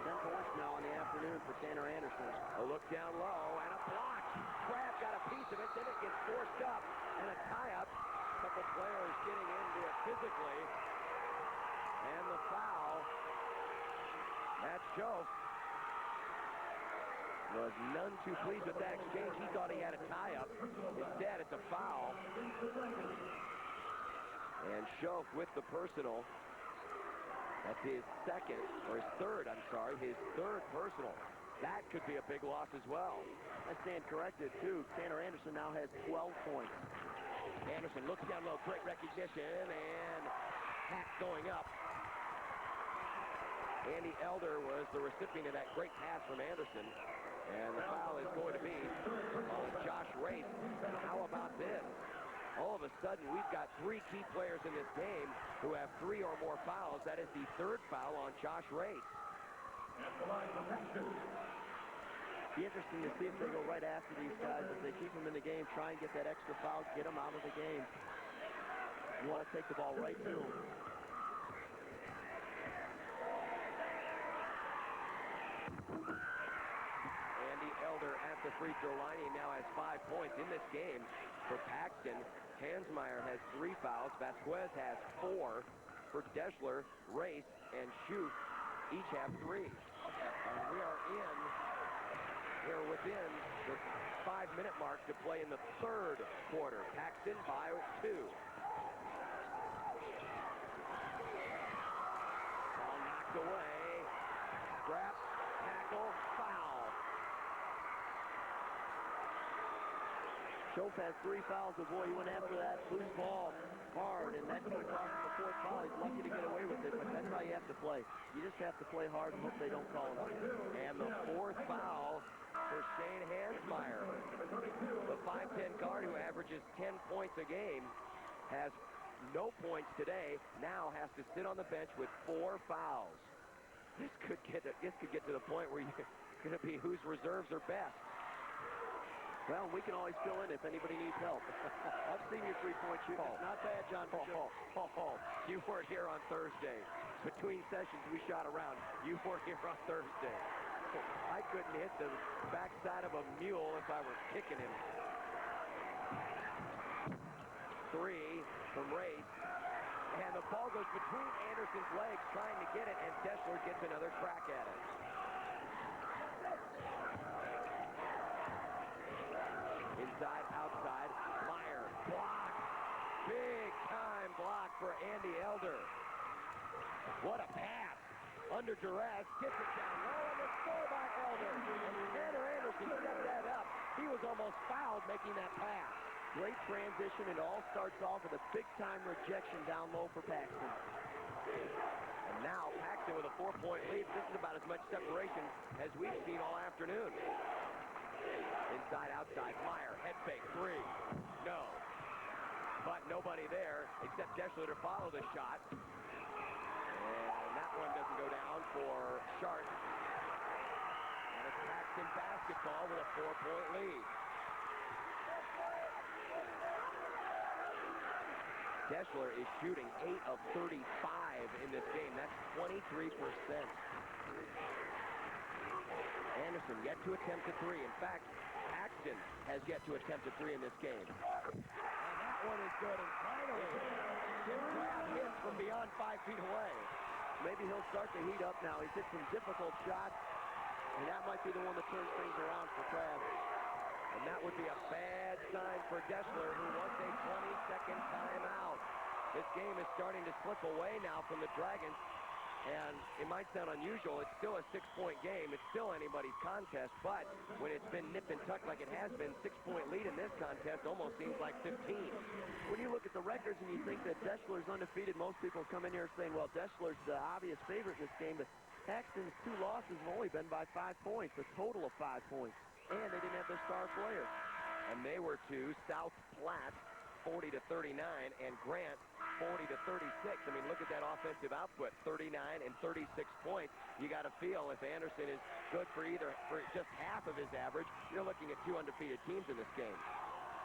10 points now in the afternoon for Tanner Anderson. A look down low and a block. Crabbe got a piece of it, then it gets forced up and a tie-up. A couple players getting into it physically. And the foul. Matt Schoaf was none too pleased with that exchange. He thought he had a tie-up. Instead, it's a foul. And Schoaf with the personal. That's his 2nd, or his 3rd, I'm sorry, his 3rd personal. That could be a big loss as well. I stand corrected, too. Tanner Anderson now has 12 points. Anderson looks down low, great recognition, and hat going up. Andy Elder was the recipient of that great pass from Anderson. And the foul is going to be on Josh Race. How about this? All of a sudden, we've got 3 key players in this game who have 3 or more fouls. That is the 3rd foul on Josh Race. Be interesting to see if they go right after these guys. If they keep them in the game, try and get that extra foul, get them out of the game. You want to take the ball right to them. Andy Elder at the free throw line. He now has 5 points in this game for Paxton. Hansmeyer has 3 fouls. Vasquez has 4. For Deshler, Race, and Schoaf each have 3. And we are here within the 5-minute mark to play in the 3rd quarter. Paxton by 2. Ball knocked away. Scrap, tackle, foul. Schoaf has 3 fouls, but boy, he went after that loose ball hard, and that could have cost him the 4th foul. He's lucky to get away with it, but that's how you have to play. You just have to play hard and hope they don't call it. And the 4th foul for Shane Hansmeyer. The 5'10 guard who averages 10 points a game has no points today, now has to sit on the bench with 4 fouls. This could get to the point where you're going to be whose reserves are best. Well, we can always fill in if anybody needs help. I've seen your 3-point shoot. It's not bad, John. You weren't here on Thursday. Between sessions, we shot around. You weren't here on Thursday. I couldn't hit the backside of a mule if I were kicking him. 3 from Race. And the ball goes between Anderson's legs trying to get it, and Deshler gets another crack at it. Inside, outside, Meyer, block. Big time block for Andy Elder. What a pass. Under duress, gets it down low, and the score by Elder. And Tanner Anderson set that up. He was almost fouled making that pass. Great transition. It all starts off with a big-time rejection down low for Paxton. And now Paxton with a 4-point lead. This is about as much separation as we've seen all afternoon. Inside, outside, Meyer, head fake, three. No. But nobody there except Deshler to follow the shot. And that one doesn't go down for Sharp. And it's Paxton basketball with a 4-point lead. Deshler is shooting 8 of 35 in this game. That's 23%. Anderson yet to attempt a three. In fact, Paxton has yet to attempt a three in this game. And that one is good. And finally, Tim Crabb hits from beyond 5 feet away. Maybe he'll start to heat up now. He's hit some difficult shots, and that might be the one that turns things around for Crabb. And that would be a bad sign for Deshler, who wants a 20-second timeout. This game is starting to slip away now from the Dragons. And it might sound unusual. It's still a 6-point game. It's still anybody's contest. But when it's been nip and tuck like it has been, 6-point lead in this contest almost seems like 15. When you look at the records and you think that Deshler's undefeated, most people come in here saying, well, Deshler's the obvious favorite in this game. But Paxton's 2 losses have only been by 5 points, a total of 5 points. And they didn't have their star player. And they were to South Platte, 40-39, and Grant, 40-36. I mean, look at that offensive output, 39 and 36 points. You got to feel if Anderson is good for just half of his average, you're looking at 2 undefeated teams in this game.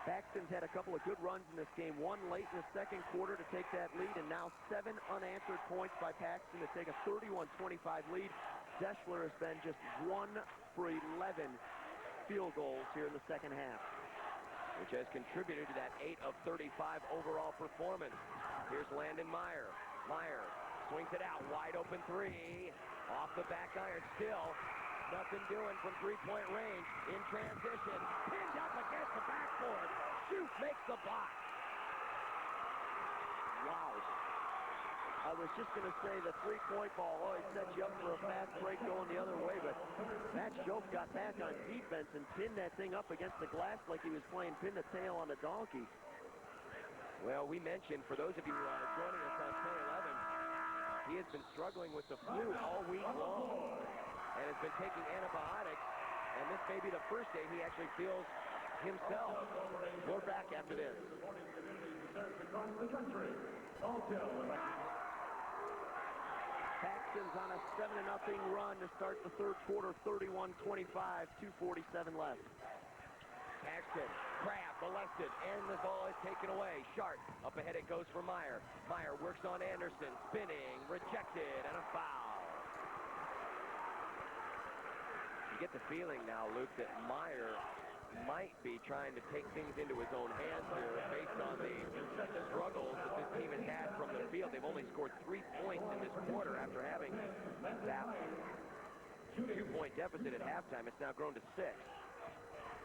Paxton's had a couple of good runs in this game. One late in the second quarter to take that lead, and now 7 unanswered points by Paxton to take a 31-25 lead. Deshler has been just 1 for 11 field goals here in the second half, which has contributed to that 8 of 35 overall performance. Here's Landon Meyer. Meyer swings it out, wide open 3, off the back iron, still nothing doing from 3-point range. In transition, pinned up against the backboard. Shoot, makes the block. Wow. I was just going to say the 3-point ball always sets you up for a fast break going the other way, but Matt Schoaf got back on defense and pinned that thing up against the glass like he was playing pin the tail on a donkey. Well, we mentioned, for those of you joining us on 10-11, he has been struggling with the flu all week long and has been taking antibiotics, and this may be the first day he actually feels himself. We're back after this. Paxton's on a 7-0 run to start the third quarter, 31-25, 2:47 left. Paxton, Crabb molested, and the ball is taken away. Sharp, up ahead it goes for Meyer. Meyer works on Anderson, spinning, rejected, and a foul. You get the feeling now, Luke, that Meyer might be trying to take things into his own hands here based on the struggles that this team has had from the field. They've only scored 3 points in this quarter after having that 2-point deficit at halftime. It's now grown to 6.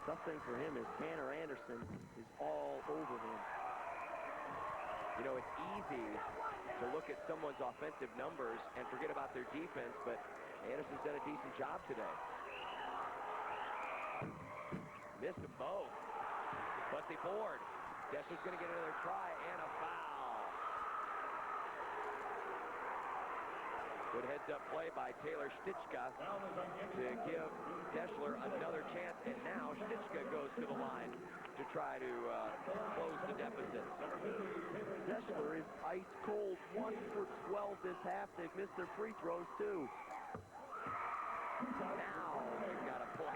Tough thing for him is Tanner Anderson is all over him. You know, it's easy to look at someone's offensive numbers and forget about their defense, but Anderson's done a decent job today. Missed them both. Bussy Ford. Deshler's going to get another try and a foul. Good heads-up play by Taylor Stichka to give Deshler another chance, and now Stichka goes to the line to try to close the deficit. Deshler is ice cold, 1 for 12 this half. They've missed their free throws, too. Now they've got a point.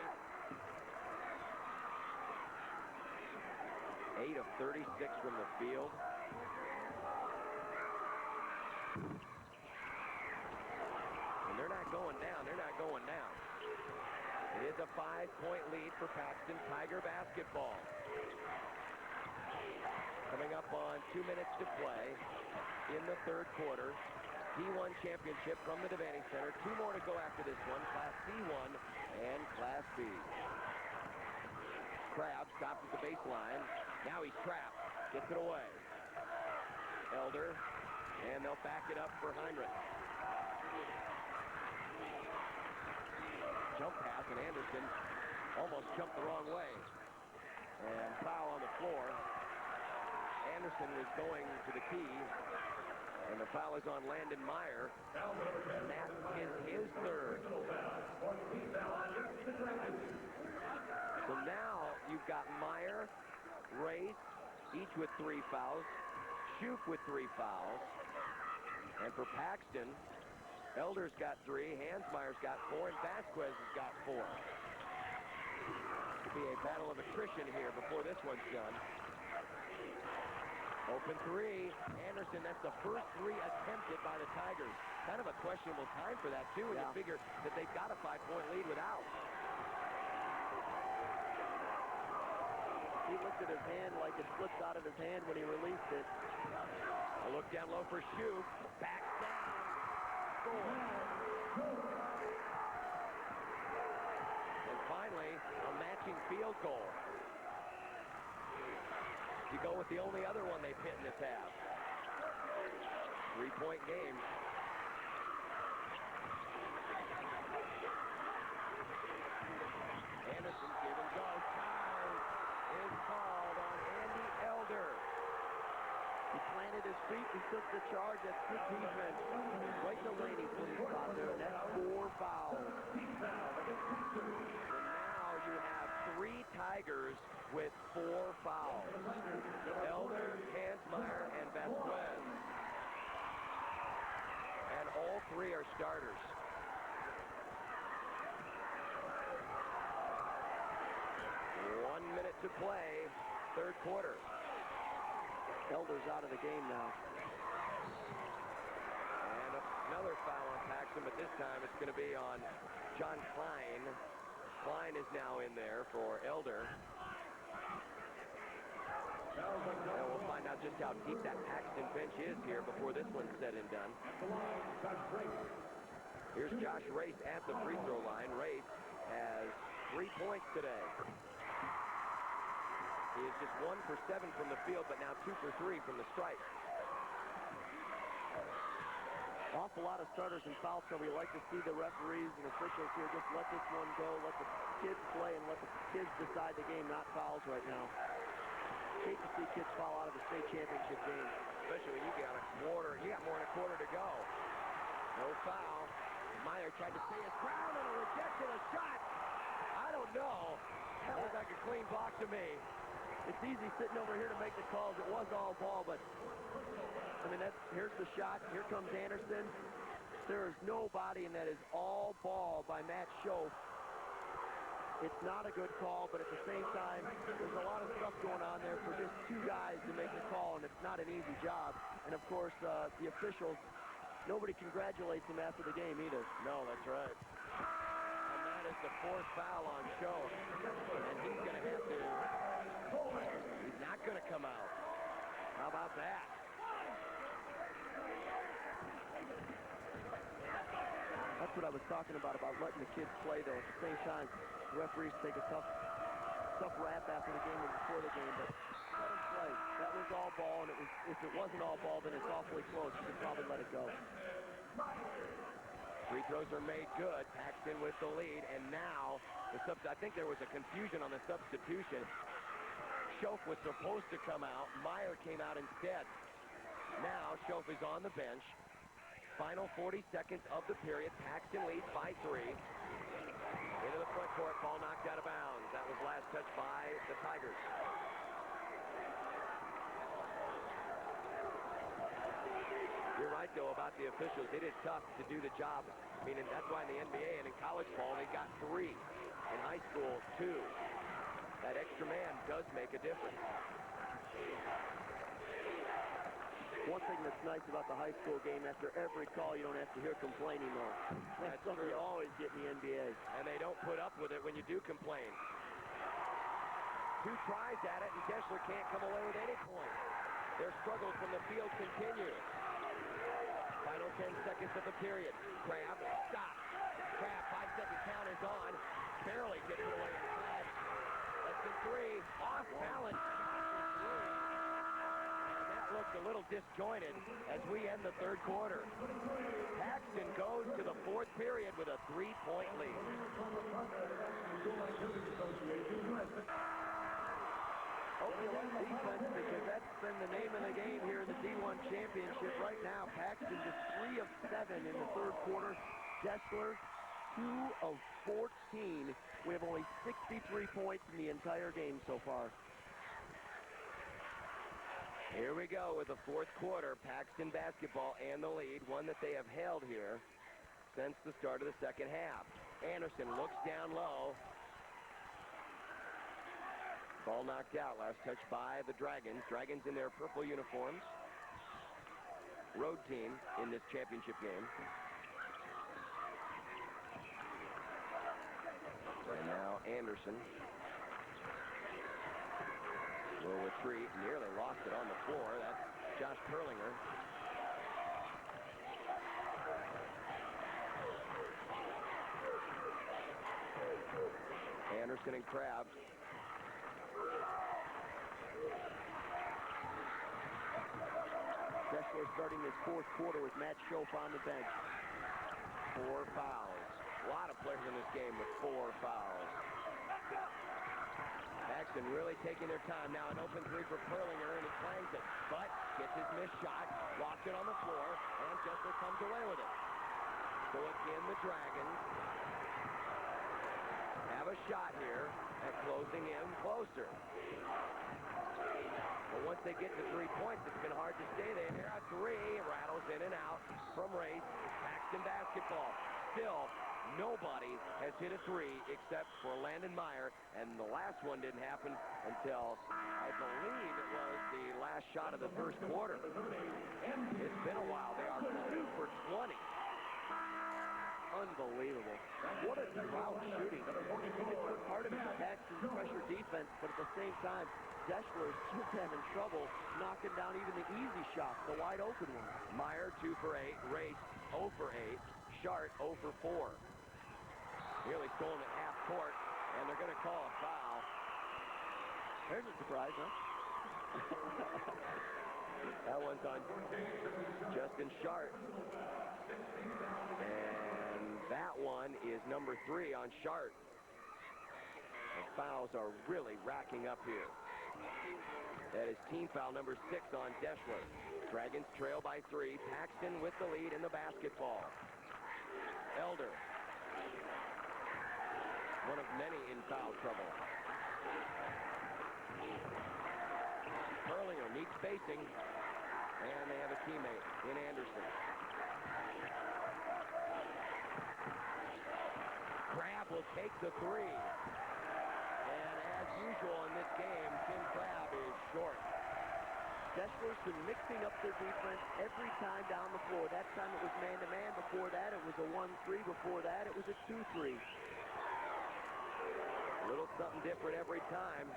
8 of 36 from the field. And they're not going down. They're not going down. It is a 5-point lead for Paxton Tiger basketball. Coming up on 2 minutes to play in the third quarter. D1 championship from the Devaney Center. 2 more to go after this one. Class C1 and Class B. Crabb stops at the baseline. Now he's trapped. Gets it away. Elder, and they'll back it up for Heinrich. Jump pass, and Anderson almost jumped the wrong way. And foul on the floor. Anderson was going to the key, and the foul is on Landon Meyer. And that is his third. So now you've got Meyer, Race, each with 3 fouls. Shoup with 3 fouls. And for Paxton, Elder's got 3, Hansmeyer's got 4, and Vasquez has got 4. Could be a battle of attrition here before this one's done. Open 3, Anderson, that's the first 3 attempted by the Tigers. Kind of a questionable time for that, too, when you figure that they've got a 5-point lead without. He looked at his hand like it slipped out of his hand when he released it. A look down low for Shoup. Back down. Score. And finally, a matching field goal. You go with the only other one they've hit in this half. 3-point game. Anderson give and go. Foul is called on Andy Elder. He planted his feet, he took the charge. That's good defense. Right to Laney put his spot there, and that's 4 fouls. And now you have 3 Tigers with 4 fouls. Elder, Hansmeier, and Vasquez. And all 3 are starters. One minute to play, third quarter. Elder's out of the game now. And another foul on Paxton, but this time it's going to be on John Klein. Klein is now in there for Elder. And we'll find out just how deep that Paxton bench is here before this one's said and done. Here's Josh Race at the free throw line. Race has 3 points today. He is just 1 for 7 from the field, but now 2 for 3 from the stripe. Awful lot of starters in foul trouble. You like to see the referees and officials here just let this one go, let the kids play, and let the kids decide the game, not fouls right now. Hate to see kids foul out of the state championship game. Especially when you got more than a quarter to go. No foul. Meyer tried to stay his ground and rejected a shot. I don't know. That was like a clean block to me. It's easy sitting over here to make the calls. It was all ball, but I mean, here's the shot. Here comes Anderson. There is nobody, and that is all ball by Matt Schoaf. It's not a good call, but at the same time, there's a lot of stuff going on there for just 2 guys to make the call, and it's not an easy job. And of course, the officials, nobody congratulates him after the game either. No, that's right. And that is the 4th foul on Schoaf. And he's going to have to, he's not going to come out. How about that? That's what I was talking about letting the kids play, though. At the same time, referees take a tough rap after the game and before the game, but let them play. That was all ball, and if it wasn't all ball, then it's awfully close. You could probably let it go. Free throws are made good. Paxton with the lead, and now I think there was a confusion on the substitution. Schoaf was supposed to come out. Meyer came out instead. Now Schoaf is on the bench. Final 40 seconds of the period. Paxton leads by 3. Into the front court, ball knocked out of bounds. That was last touch by the Tigers. You're right, though, about the officials. It is tough to do the job. I mean, and that's why in the NBA and in college ball, they got 3. In high school, 2. That extra man does make a difference. One thing that's nice about the high school game, after every call, you don't have to hear complaining, though. That's something you always get in the NBA. And they don't put up with it when you do complain. 2 tries at it, and Deshler can't come away with any points. Their struggles from the field continue. Final 10 seconds of the period. Crab, stop. Crab, 5-second count is on. Barely gets it away inside. Less than 3. Off balance. And that looks a little disjointed as we end the third quarter. Paxton goes to the fourth period with a 3-point lead. Hope you like defense because that's been the name of the game here in the D1 championship right now. Paxton just 3 of 7 in the third quarter. Deshler 2 of 14. We have only 63 points in the entire game so far. Here we go with the fourth quarter. Paxton basketball and the lead, one that they have held here since the start of the second half. Anderson looks down low. Ball knocked out. Last touch by the Dragons. Dragons in their purple uniforms. Road team in this championship game. And now Anderson will retreat. Nearly lost it on the floor. That's Josh Perlinger. Anderson and Krabs. Deshler starting this fourth quarter with Matt Schoaf on the bench. 4 fouls. A lot of players in this game with 4 fouls. Paxton really taking their time. Now an open 3 for Perlinger, and he clangs it. But gets his missed shot, locked it on the floor, and Deshler comes away with it. So again, the Dragons have a shot here at closing in closer. But once they get to 3 points, it's been hard to stay there. Here at 3, rattles in and out from Race. Paxton basketball. Still, nobody has hit a 3 except for Landon Meyer, and the last one didn't happen until, I believe it was the last shot of the first quarter. It's been a while. They are 2 for 20. Unbelievable. What a drought shooting. Part of it is Paxton's pressure defense, but at the same time, Deshler's just having trouble knocking down even the easy shots, the wide open ones. Meyer 2 for 8, Race 0 for 8, Shart 0 for 4. Nearly stolen at half court, and they're going to call a foul. There's a surprise, huh? That one's on Justin Shart. And that one is number 3 on Shart. The fouls are really racking up here. That is team foul number 6 on Deshler. Dragons trail by 3. Paxton with the lead in the basketball. Elder. One of many in foul trouble. Perlinger needs spacing. And they have a teammate in Anderson. Crab will take the 3. And as usual in this game, Tim Crab is short. Deshler's been mixing up their defense every time down the floor. That time it was man-to-man. Before that, it was a 1-3. Before that, it was a 2-3. A little something different every time.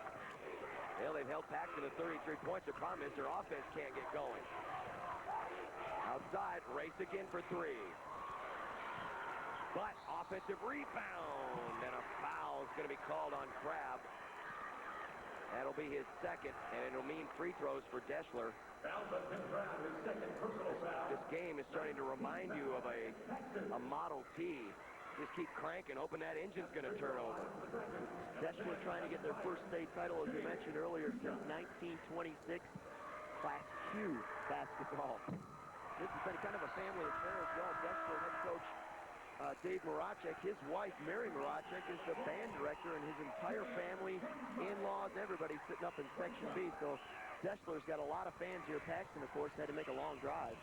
Well, they've held Paxton to 33 points. The problem is their offense can't get going. Outside, Race again for 3. But offensive rebound, and a foul is going to be called on Crab. That'll be his second, and it'll mean free throws for Deshler. This game is starting to remind you of a Model T. Just keep cranking, hoping that engine's going to turn over. Deshler trying to get their first state title, as we mentioned earlier, since 1926. Class Q basketball. This has been kind of a family affair as well. Deshler head coach Dave Maracek, his wife Mary Maracek is the band director, and his entire family, in-laws, everybody's sitting up in Section B. So Deshler's got a lot of fans here. Paxton, of course, had to make a long drive.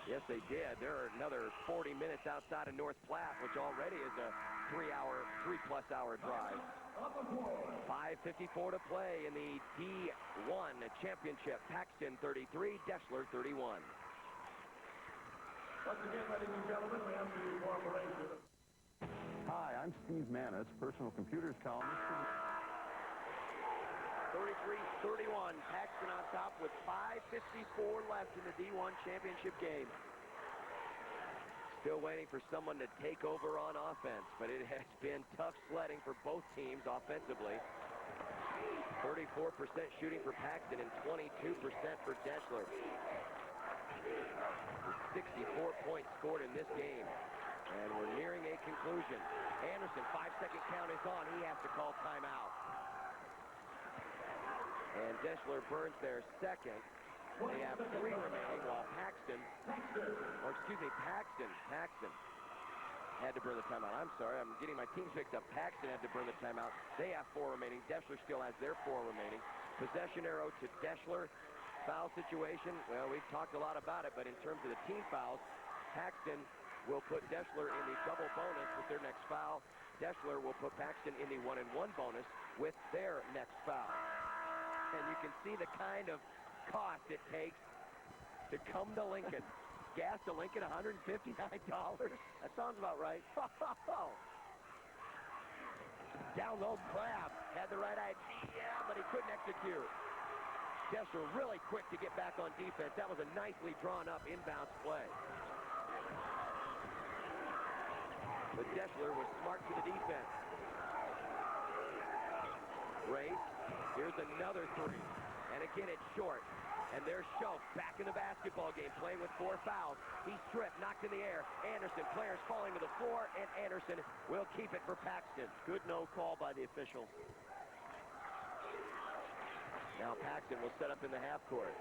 Yes, they did. They're another 40 minutes outside of North Platte, which already is a 3-plus hour drive. 5:54 to play in the D1 championship. Paxton 33, Deshler 31. Once again, ladies and gentlemen, we have the cooperation. Hi, I'm Steve Manis, personal computers columnist. 33-31, Paxton on top with 5:54 left in the D1 championship game. Still waiting for someone to take over on offense, but it has been tough sledding for both teams offensively. 34% shooting for Paxton and 22% for Deshler. 64 points scored in this game. And we're nearing a conclusion. Anderson, 5-second count is on. He has to call timeout. And Deshler burns their second. They have 3 remaining while Paxton had to burn the timeout. I'm sorry, I'm getting my teams mixed up. Paxton had to burn the timeout. They have 4 remaining. Deshler still has their 4 remaining. Possession arrow to Deshler. Foul situation, well, we've talked a lot about it, but in terms of the team fouls, Paxton will put Deshler in the double bonus with their next foul. Deshler will put Paxton in the 1-and-1 bonus with their next foul. And you can see the kind of cost it takes to come to Lincoln. Gas to Lincoln, $159. That sounds about right. Down low, Crab had the right idea, but he couldn't execute. Deshler really quick to get back on defense. That was a nicely drawn up inbounds play. But Deshler was smart to the defense. Race, here's another 3. And again, it's short. And there's Schoaf back in the basketball game, playing with 4 fouls. He's stripped, knocked in the air. Anderson, players falling to the floor, and Anderson will keep it for Paxton. Good no call by the official. Now Paxton will set up in the half court.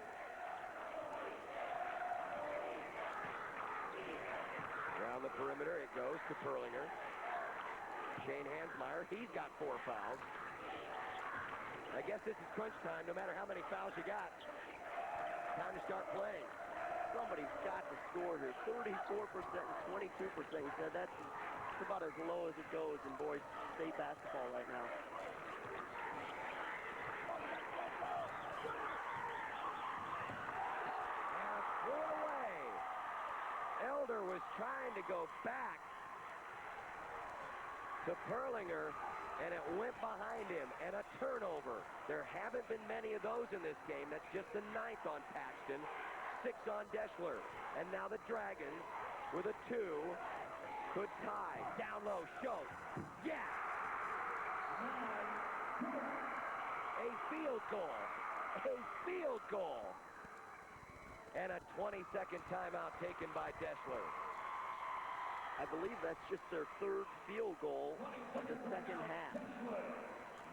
Around the perimeter, it goes to Perlinger. Shane Hansmeyer, he's got 4 fouls. I guess this is crunch time, no matter how many fouls you got. Time to start playing. Somebody's got to score here. 34% and 22%. He said that's about as low as it goes in boys state basketball right now. And threw away. Elder was trying to go back to Perlinger, and it went behind him, and a turnover. There haven't been many of those in this game. That's just the 9th on Paxton, 6 on Deshler. And now the Dragons, with a 2, could tie. Down low, Schoaf. Yes! A field goal. A field goal. And a 20-second timeout taken by Deshler. I believe that's just their 3rd field goal of the second half.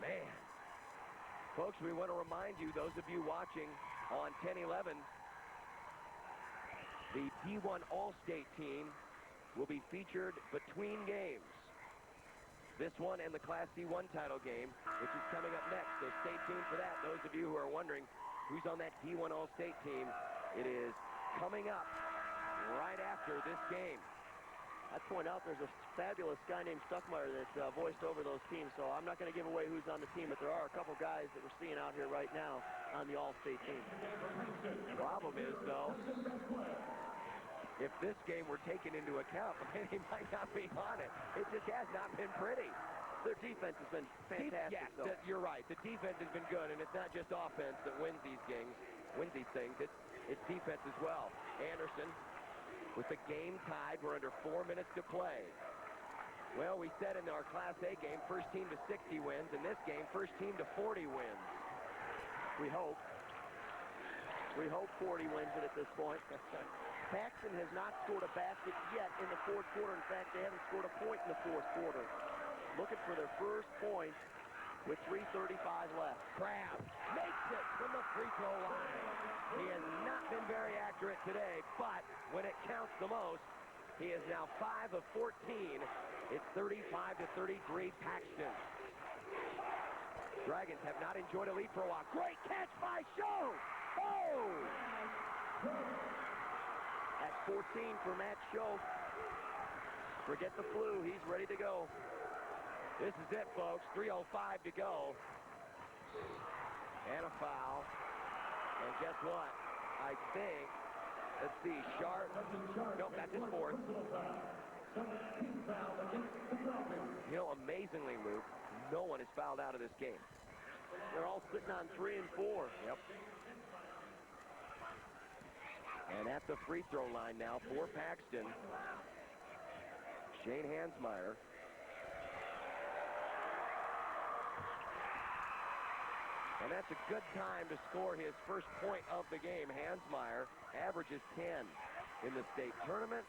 Man. Folks, we want to remind you, those of you watching on 10-11, the D1 All-State team will be featured between games. This one and the Class C1 title game, which is coming up next. So stay tuned for that. Those of you who are wondering who's on that D1 All-State team, it is coming up right after this game. I'd point out there's a fabulous guy named Stuckmeyer that voiced over those teams, so I'm not going to give away who's on the team, but there are a couple guys that we're seeing out here right now on the All-State team. Problem is, though, if this game were taken into account, he might not be on it. It just has not been pretty. Their defense has been fantastic, yes, though. You're right. The defense has been good, and it's not just offense that wins these games, wins these things. It's defense as well. Anderson, with the game tied, we're under 4 minutes to play. Well, we said in our Class A game, first team to 60 wins. In this game, first team to 40 wins. We hope. We hope 40 wins it at this point. Paxton has not scored a basket yet in the 4th quarter. In fact, they haven't scored a point in the 4th quarter. Looking for their first point with 3:35 left. Crab makes it from the free throw line. He has not been very accurate today, but when it counts the most, he is now 5 of 14. It's 35-33 Paxton. Dragons have not enjoyed a lead for a while. Great catch by Schoaf! Oh! That's 14 for Matt Schoaf. Forget the flu. He's ready to go. This is it, folks. 3:05 to go. And a foul. And guess what? I think, let's see, Sharp. Nope, that's his 4th. You know, amazingly, Luke, no one is fouled out of this game. They're all sitting on 3 and 4. Yep. And at the free throw line now for Paxton, Shane Hansmeyer. And that's a good time to score his first point of the game. Meyer averages 10 in the state tournament.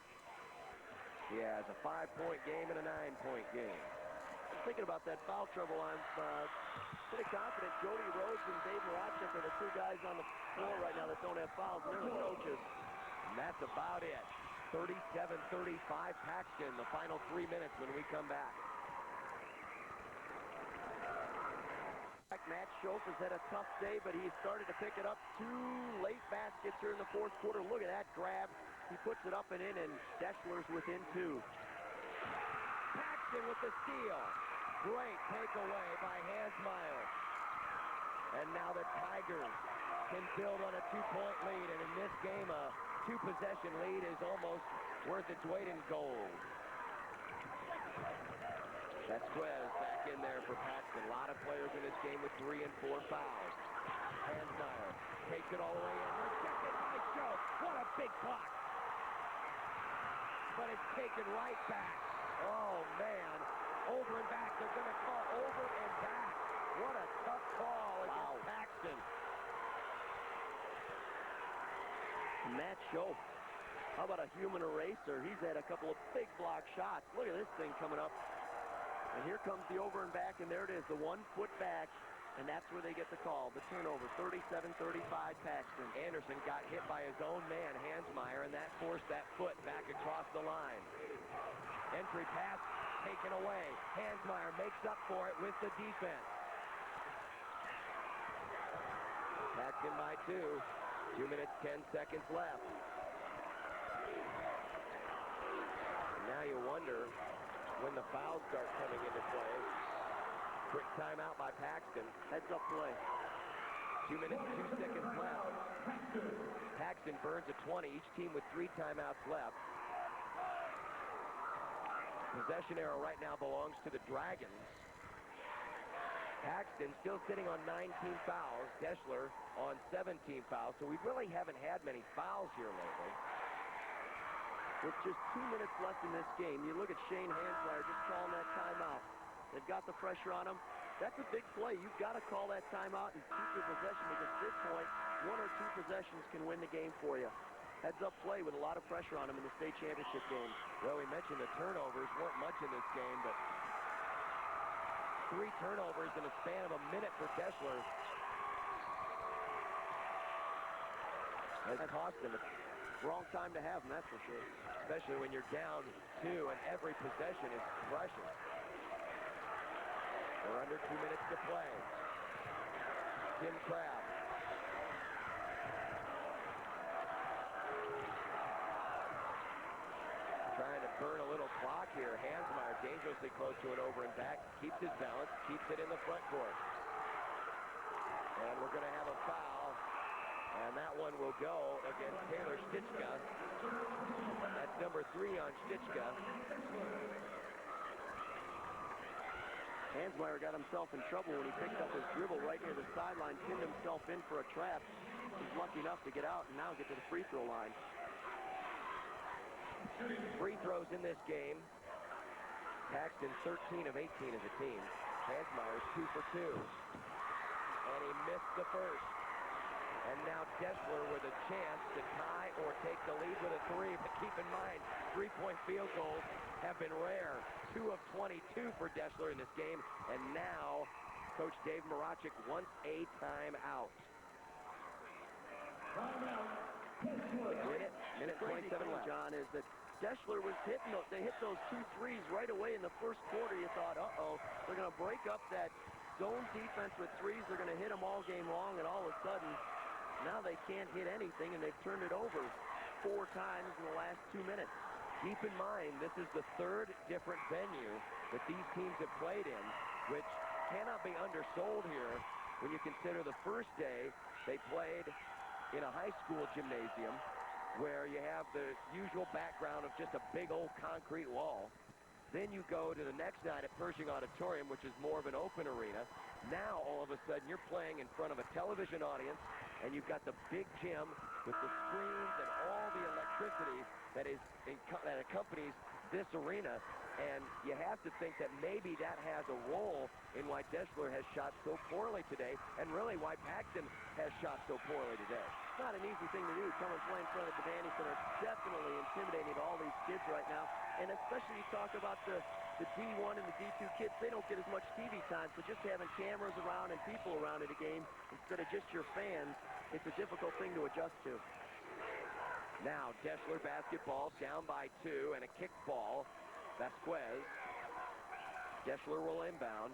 He has a 5-point game and a 9-point game. I'm thinking about that foul trouble. I'm pretty confident Jody Rhodes and Dave Marachek are the two guys on the floor right now that don't have fouls, and they're the coaches. And that's about it. 37-35 Paxton, the final 3 minutes when we come back. Matt Schoaf has had a tough day, but he's started to pick it up. 2 late baskets here in the fourth quarter. Look at that grab. He puts it up and in, and Deshler's within 2. Paxton with the steal. Great takeaway by Meyer. And now the Tigers can build on a 2-point lead, and in this game, a 2-possession lead is almost worth its weight in gold. Vasquez back in there for Paxton. A lot of players in this game with 3 and 4 fouls. Meyer takes it all the way in. Rejected by Schoaf. What a big block. But it's taken right back. Oh, man. Over and back. They're going to call over and back. What a tough call against Paxton. Matt Schoaf. How about a human eraser? He's had a couple of big block shots. Look at this thing coming up. And here comes the over and back, and there it is, the 1 foot back, and that's where they get the call. The turnover, 37-35 Paxton. Anderson got hit by his own man, Meyer, and that forced that foot back across the line. Entry pass taken away. Meyer makes up for it with the defense. Paxton by 2. 2 minutes, 10 seconds left. And now you wonder when the fouls start coming into play. Quick timeout by Paxton. Heads up play. 2 minutes, 2 seconds left. Paxton burns a 20. Each team with 3 timeouts left. Possession arrow right now belongs to the Dragons. Paxton still sitting on 19 fouls. Deshler on 17 fouls. So we really haven't had many fouls here lately. With just 2 minutes left in this game, you look at Shane Meyer just calling that timeout. They've got the pressure on him. That's a big play. You've got to call that timeout and keep your possession, because at this point, 1 or 2 possessions can win the game for you. Heads up play with a lot of pressure on him in the state championship game. Well, we mentioned the turnovers weren't much in this game, but 3 turnovers in a span of a minute for Deshler has cost him. Wrong time to have him, that's for sure. Especially when you're down 2 and every possession is precious. They're under 2 minutes to play. Tim Crabb. Trying to burn a little clock here. Meyer dangerously close to it over and back. Keeps his balance. Keeps it in the front court. And we're going to have a foul. And that one will go against Taylor Stichka. That's number 3 on Stichka. Meyer got himself in trouble when he picked up his dribble right near the sideline, pinned himself in for a trap. He's lucky enough to get out and now get to the free throw line. Free throws in this game. Paxton 13 of 18 as a team. Meyer's 2 for 2. And he missed the first. And now Deshler with a chance to tie or take the lead with a 3. But keep in mind, 3-point field goals have been rare. 2 of 22 for Deshler in this game. And now, Coach Dave Marachek wants a timeout. Minute 27 left. John, is that Deshler was hitting those, they hit those 2 threes right away in the first quarter. You thought, uh-oh, they're going to break up that zone defense with 3s. They're going to hit them all game long, and all of a sudden, now they can't hit anything, and they've turned it over 4 times in the last 2 minutes. Keep in mind, this is the 3rd different venue that these teams have played in, which cannot be undersold here when you consider the first day they played in a high school gymnasium where you have the usual background of just a big old concrete wall. Then you go to the next night at Pershing Auditorium, which is more of an open arena. Now, all of a sudden, you're playing in front of a television audience, and you've got the big gym with the screens and all the electricity that accompanies this arena. And you have to think that maybe that has a role in why Deshler has shot so poorly today, and really why Paxton has shot so poorly today. It's not an easy thing to do, come and play in front of the Devaney Center. It's definitely intimidating to all these kids right now. And especially you talk about the D1 and the D2 kids, they don't get as much TV time, so just having cameras around and people around at a game instead of just your fans, it's a difficult thing to adjust to. Now, Deshler basketball down by 2 and a kick ball. Vasquez. Deshler will inbound.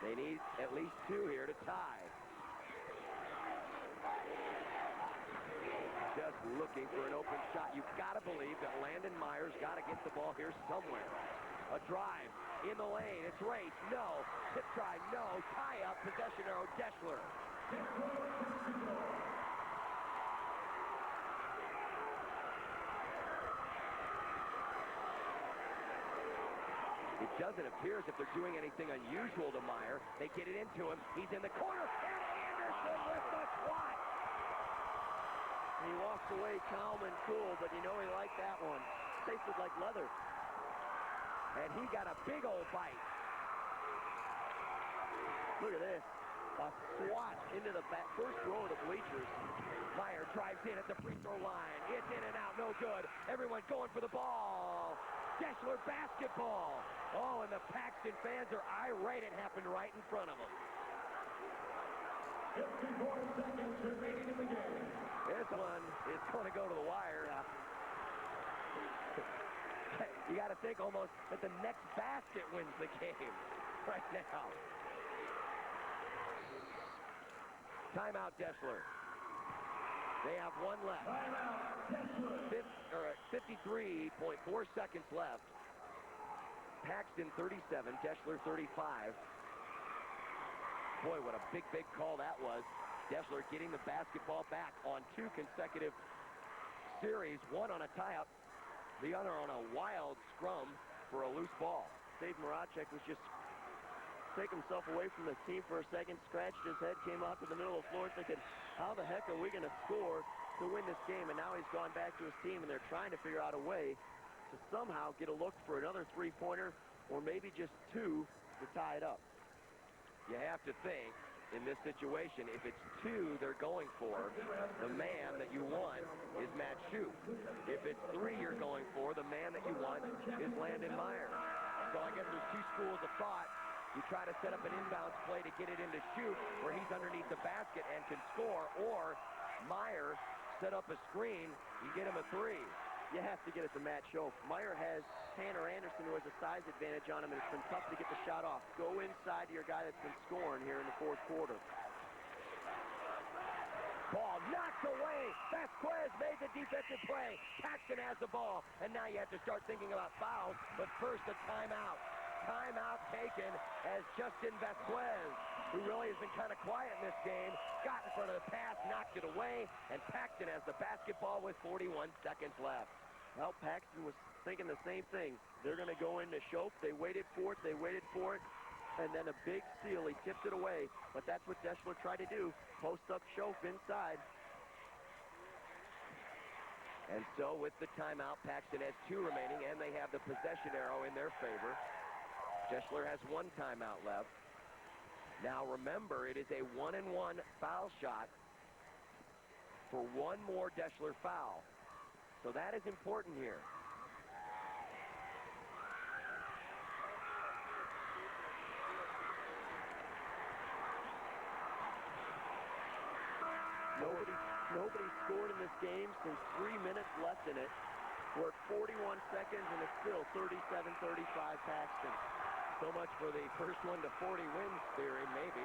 They need at least 2 here to tie. Just looking for an open shot. You've got to believe that Landon Meyer's got to get the ball here somewhere. A drive in the lane. It's race. No. Tip try. No. Tie up. Possession arrow. Deshler. It doesn't appear as if they're doing anything unusual to Meyer. They get it into him. He's in the corner. And Anderson with the swat. He walks away calm and cool, but you know he liked that one. Tasted like leather. And he got a big old bite. Look at this. A swat into the first row of the bleachers. Meyer drives in at the free throw line. It's in and out. No good. Everyone going for the ball. Deshler basketball. Oh, and the Paxton fans are irate. It happened right in front of them. 54 seconds remaining in the game. This one is going to go to the wire. You got to think almost that the next basket wins the game right now. Timeout, Deshler. They have 1 left. Timeout, Deshler. 53.4 seconds left. Paxton 37, Deshler 35. Boy, what a big call that was. Deshler getting the basketball back on 2 consecutive series, one on a tie-up, the other on a wild scrum for a loose ball. Dave Maracek was just taking himself away from the team for a second, scratched his head, came out to the middle of the floor thinking, how the heck are we going to score to win this game? And now he's gone back to his team, and they're trying to figure out a way to somehow get a look for another three-pointer or maybe just 2 to tie it up. You have to think, in this situation, if it's 2 they're going for, the man that you want is Matt Shoup. If it's 3 you're going for, the man that you want is Landon Meyer. So I guess there's 2 schools of thought. You try to set up an inbounds play to get it into Shoup where he's underneath the basket and can score, or Meyer set up a screen, you get him a 3. You have to get it to Matt Shoup. Meyer has Tanner Anderson, who has a size advantage on him, and it's been tough to get the shot off. Go inside to your guy that's been scoring here in the 4th quarter. Ball knocked away. Vasquez made the defensive play. Paxton has the ball, and now you have to start thinking about fouls, but first a timeout. Timeout taken as Justin Vasquez, who really has been kind of quiet in this game, got in front of the pass, knocked it away, and Paxton has the basketball with 41 seconds left. Well, Paxton was thinking the same thing. They're going to go into Shoup. They waited for it, and then a big steal. He tipped it away, but that's what Deshler tried to do. Post up Shoup inside. And so with the timeout, Paxton has 2 remaining, and they have the possession arrow in their favor. Deshler has 1 timeout left. Now remember, it is a 1-and-1 foul shot for 1 more Deshler foul. So that is important here. Nobody scored in this game since 3 minutes left in it. We're at 41 seconds, and it's still 37-35 Paxton. So much for the first 1 to 40 wins theory, maybe.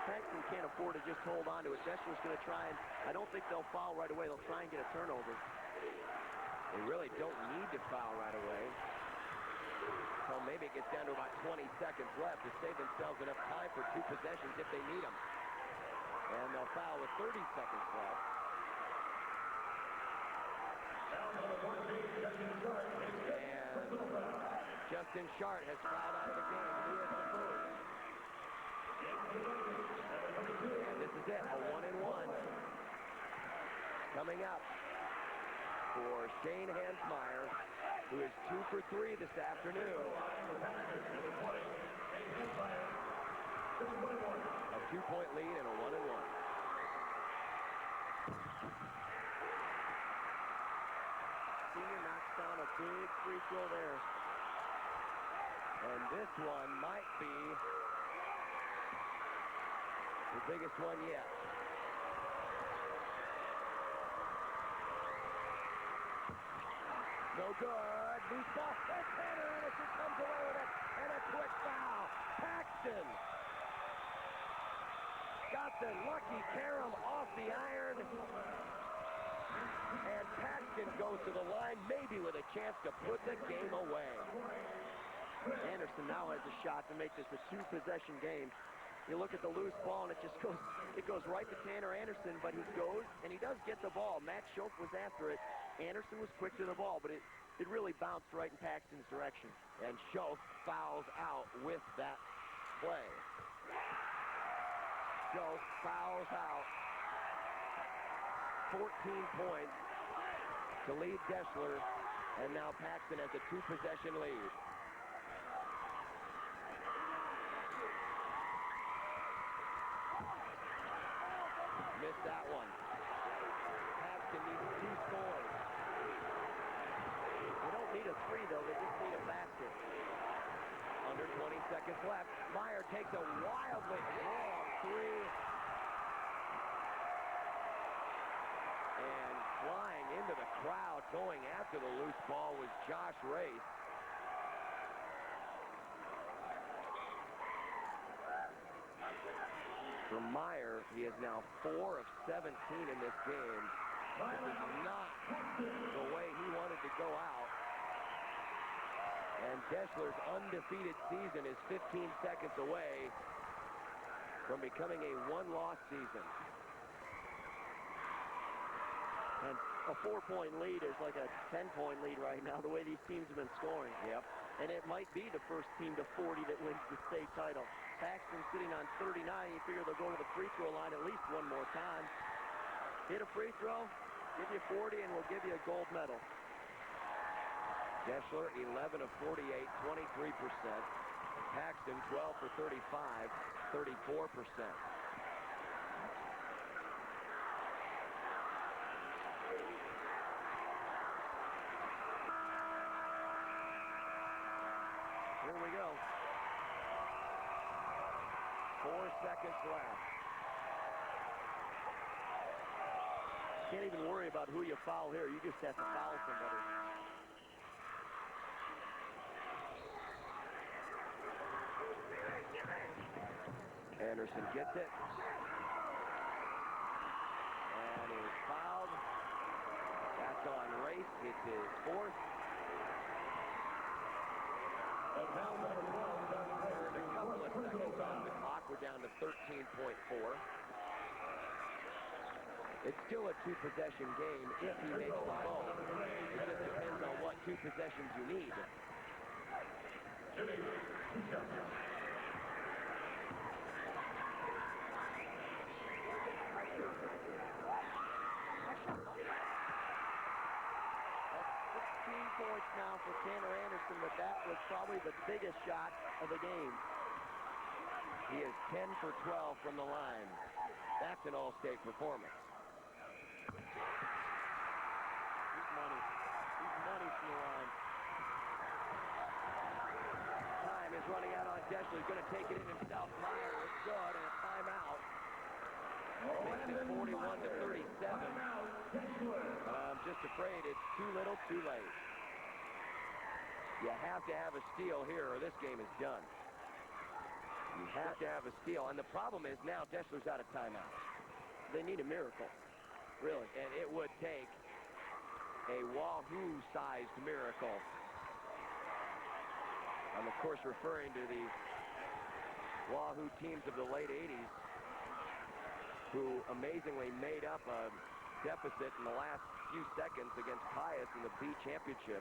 Paxton can't afford to just hold on to it. Deshler's going to try, and I don't think they'll foul right away. They'll try and get a turnover. They really don't need to foul right away. So maybe it gets down to about 20 seconds left to save themselves enough time for 2 possessions if they need them. And they'll foul with 30 seconds left. And Justin Shart has fouled out of the game. He is the first. And this is it, a 1-and-1. Coming up for Shane Hansmeyer, who is 2 for 3 this afternoon. A 2-point lead and a 1-and-1. Senior knocks down a big free throw there. And this one might be the biggest one yet. No good. Loose ball. And Tanner Anderson comes away with it. And a quick foul. Paxton got the lucky carom off the iron. And Paxton goes to the line, maybe with a chance to put the game away. Anderson now has a shot to make this a 2-possession game. You look at the loose ball, and it goes right to Tanner Anderson, but he goes, and he does get the ball. Matt Schoch was after it. Anderson was quick to the ball, but it really bounced right in Paxton's direction. And Schoch fouls out with that play. Schoch fouls out. 14 points to lead Deshler, and now Paxton has a 2-possession lead. Missed that one. Paxton needs 2 scores. They don't need a 3, though. They just need a basket. Under 20 seconds left. Meyer takes a wildly long 3. And flying into the crowd, going after the loose ball was Josh Race. For Meyer, he is now 4 of 17 in this game. This is not the way he wanted to go out. And Deshler's undefeated season is 15 seconds away from becoming a 1-loss season. And a 4-point lead is like a 10-point lead right now, the way these teams have been scoring. Yep. And it might be the first team to 40 that wins the state title. Paxton sitting on 39. You figure they'll go to the free throw line at least one more time. Hit a free throw, give you 40, and we'll give you a gold medal. Deshler, 11 of 48, 23%. Paxton, 12 for 35, 34%. Here we go. 4 seconds left. Can't even worry about who you foul here. You just have to foul somebody. Anderson gets it. And is fouled. That's on Race. It's his 4th. A couple of seconds on the clock. We're down to 13.4. It's still a 2-possession game if he makes the ball. It just depends on what 2 possessions you need. Points now for Tanner Anderson, but that was probably the biggest shot of the game. He is 10 for 12 from the line. That's an all-state performance. He's money. He's money from the line. Time is running out on Deshler. He's going to take it in himself. Meyer is good, and a timeout. Makes it 41 to 37. But I'm just afraid it's too little, too late. You have to have a steal here, or this game is done. You have to have a steal. And the problem is now Deshler's out of timeout. They need a miracle, really. And it would take a Wahoo-sized miracle. I'm, of course, referring to the Wahoo teams of the late 80s who amazingly made up a deficit in the last few seconds against Pius in the B championship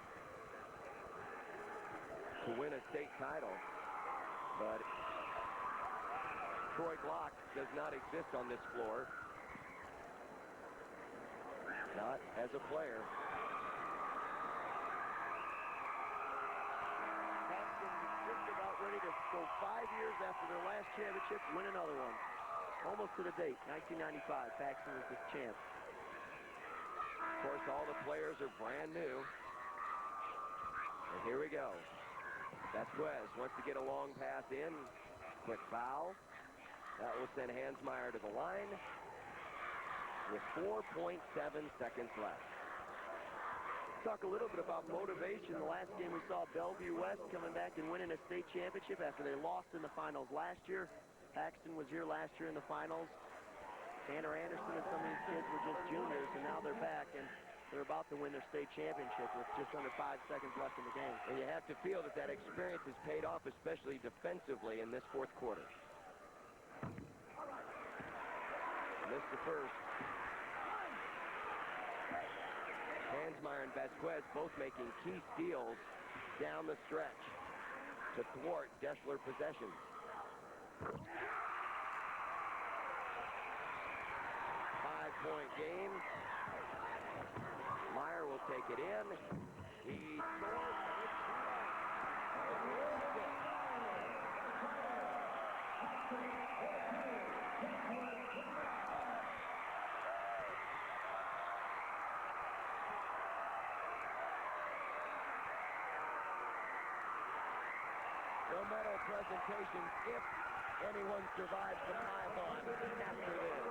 to win a state title. But Troy Glock does not exist on this floor. Not as a player. Paxton just about ready to go 5 years after their last championship, win another one. Almost to the date, 1995. Paxton was the champ. Of course, all the players are brand new. And here we go. Vasquez wants to get a long pass in. Quick foul. That will send Meyer to the line with 4.7 seconds left. Talk a little bit about motivation. The last game we saw Bellevue West coming back and winning a state championship after they lost in the finals last year. Paxton was here last year in the finals. Tanner Anderson and some of these kids were just juniors, and now they're back, and they're about to win their state championship with just under 5 seconds left in the game. And you have to feel that that experience has paid off, especially defensively in this fourth quarter. Missed the first. Meyer and Vasquez both making key steals down the stretch to thwart Deshler possessions. 5-point game. Meyer will take it in. He scores. No medal presentation if anyone survives the marathon after this.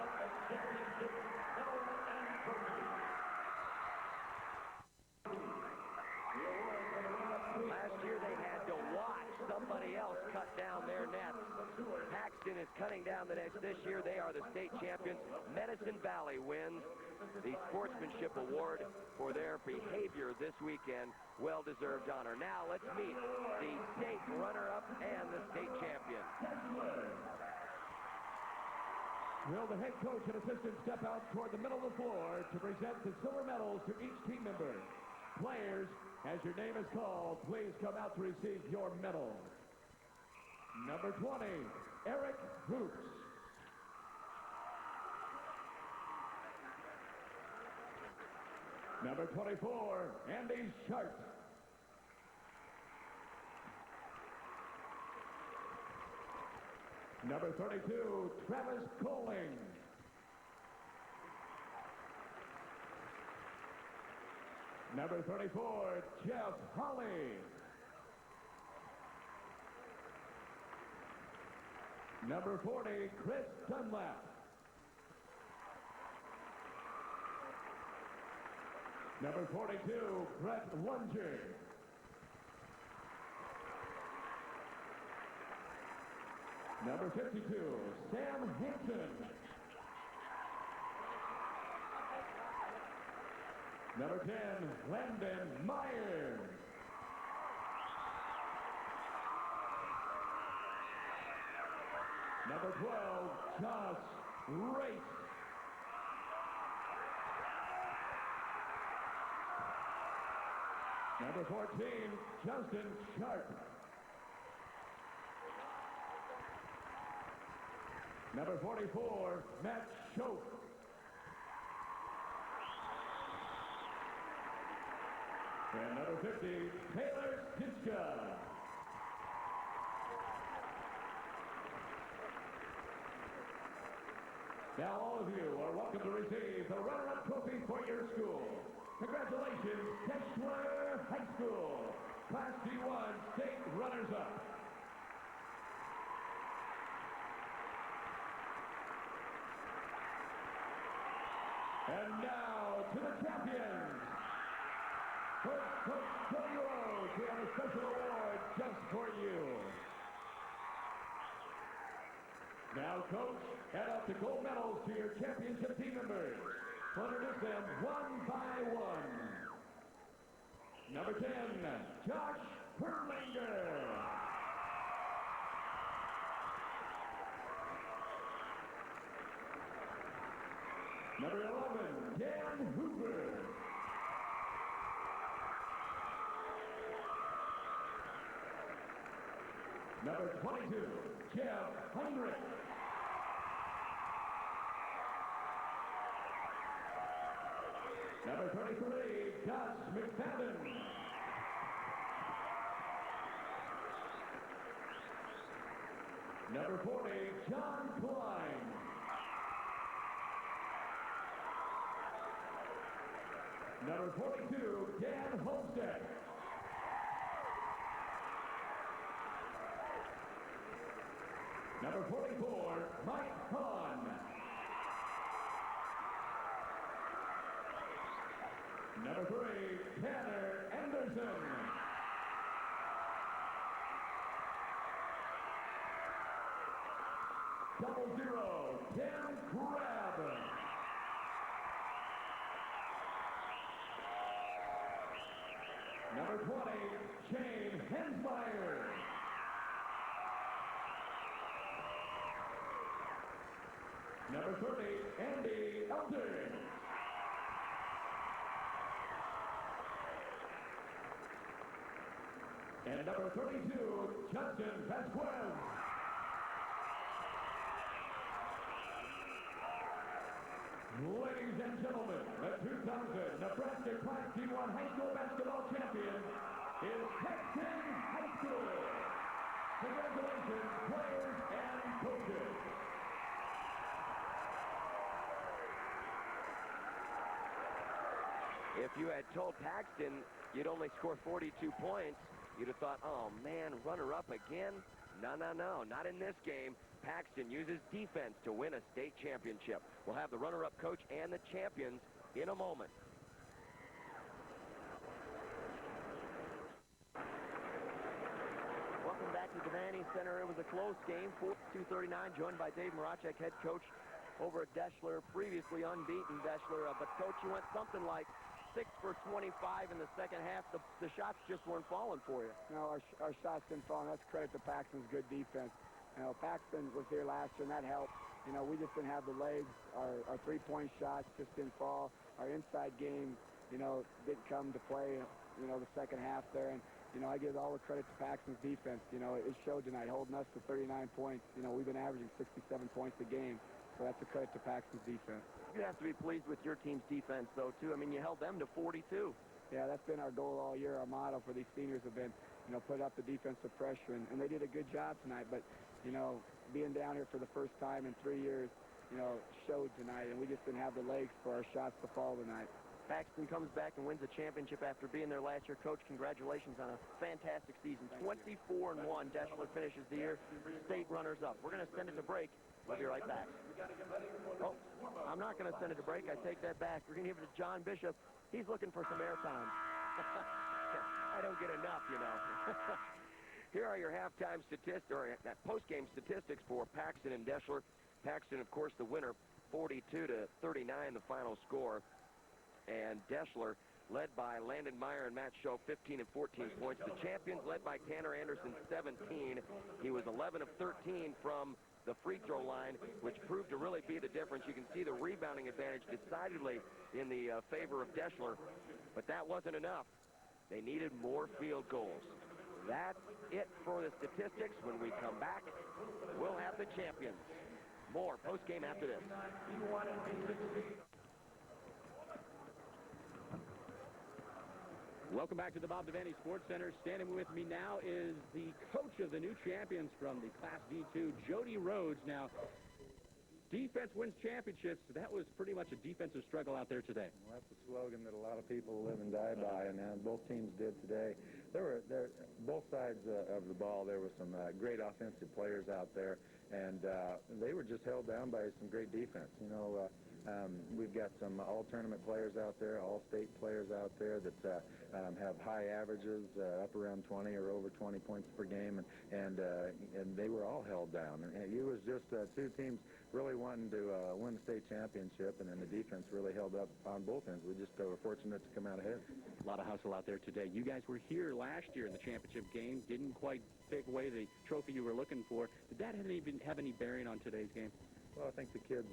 Last year they had to watch somebody else cut down their nets. Paxton is cutting down the nets this year. They are the state champions. Medicine Valley wins the Sportsmanship Award for their behavior this weekend. Well-deserved honor. Now let's meet the state runner-up and the state champion. Will the head coach and assistant step out toward the middle of the floor to present the silver medals to each team member? Players, as your name is called, please come out to receive your medal. Number 20, Eric Hoops. Number 24, Andy Sharp. Number 32, Travis Coling. Number 34, Jeff Holly. Number 40, Chris Dunlap. Number 42, Brett Lunger. Number 52, Sam Hinton. Number 10, Landon Meyer. Number 12, Josh Race. Number 14, Justin Sharp. Number 44, Matt Schoch. And number 50, Taylor Stitchka. Now all of you are welcome to receive the runner-up trophy for your school. Congratulations, Deshler High School, Class D1 State Runners-Up. And now to the champions. First, Coach Tony Rhodes, we have a special award just for you. Now, Coach, add up the gold medals to your championship team members. We'll introduce them one by one. Number 10, Josh Perlinger. Number 11, Dan Hoover. Number 22, Jeff Heinrich. Number 33, Gus McFadden. Number 40, John Klein. Number 42, Dan Homestead. Number 44, Mike Hahn. Number 3, Tanner Anderson. Double 0, Tim Crabb. Number 20, Shane Hensmeyer. Number 30, Andy Elder. And number 32, Justin Vasquez. Ladies and gentlemen, the 2000 Nebraska Class D1 High School Basketball Champion is Paxton High School. Congratulations, players and coaches. If you had told Paxton you'd only score 42 points, you'd have thought, oh man, runner-up again? No, not in this game. Paxton uses defense to win a state championship. We'll have the runner-up coach and the champions in a moment. Welcome back to Devaney Center. It was a close game, 42-39, joined by Dave Maracek, head coach over at Deshler, previously unbeaten Deshler. But, Coach, you went something like 6 for 25 in the second half. The shots just weren't falling for you. No, our shots didn't fall, and that's credit to Paxton's good defense. You know, Paxton was here last year, and that helped. You know, we just didn't have the legs. Our three-point shots just didn't fall. Our inside game, you know, didn't come to play, you know, the second half there. And, you know, I give all the credit to Paxton's defense. You know, it showed tonight, holding us to 39 points. You know, we've been averaging 67 points a game. So that's a credit to Paxton's defense. You have to be pleased with your team's defense, though, too. I mean, you held them to 42. Yeah, that's been our goal all year. Our motto for these seniors have been, you know, put up the defensive pressure. And they did a good job tonight. But, you know, being down here for the first time in 3 years, you know, showed tonight. And we just didn't have the legs for our shots to fall tonight. Paxton comes back and wins a championship after being there last year. Coach, congratulations on a fantastic season. 24-1, Deshler finishes the year. State runners-up. We're going to send it to break. We'll be right back. Oh, I'm not going to send it to break. I take that back. We're going to give it to John Bishop. He's looking for some airtime. I don't get enough, you know. Here are your halftime statistics, or post-game statistics for Paxton and Deshler. Paxton, of course, the winner, 42-39, the final score. And Deshler, led by Landon Meyer and Matt Schoen, 15 and 14 points. The champions, led by Tanner Anderson, 17. He was 11 of 13 from the free throw line, which proved to really be the difference. You can see the rebounding advantage decidedly in the favor of Deshler, but that wasn't enough. They needed more field goals. That's it for the statistics. When we come back, we'll have the champions. More post-game after this. Welcome back to the Bob Devaney Sports Center. Standing with me now is the coach of the new champions from the Class D2, Jody Rhodes. Now, defense wins championships. That was pretty much a defensive struggle out there today. Well, that's a slogan that a lot of people live and die by, and both teams did today. Both sides of the ball, there were some great offensive players out there, and they were just held down by some great defense. You know, we've got some all-tournament players out there, all-state players out there that have high averages, up around 20 or over 20 points per game, and they were all held down. And it was just two teams really wanting to win the state championship, and then the defense really held up on both ends. We just were fortunate to come out ahead. A lot of hustle out there today. You guys were here last year in the championship game, didn't quite take away the trophy you were looking for. Did that have any bearing on today's game? Well, I think the kids,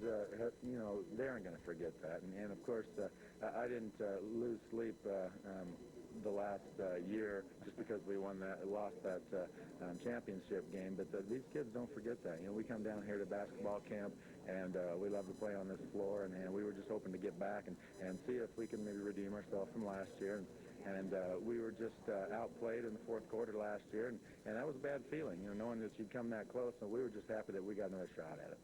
you know, they aren't going to forget that. And of course, I didn't lose sleep the last year just because we lost that championship game. But these kids don't forget that. You know, we come down here to basketball camp, and we love to play on this floor, and we were just hoping to get back and see if we can maybe redeem ourselves from last year. And we were just outplayed in the fourth quarter last year, and that was a bad feeling, you know, knowing that you'd come that close. And we were just happy that we got another shot at it.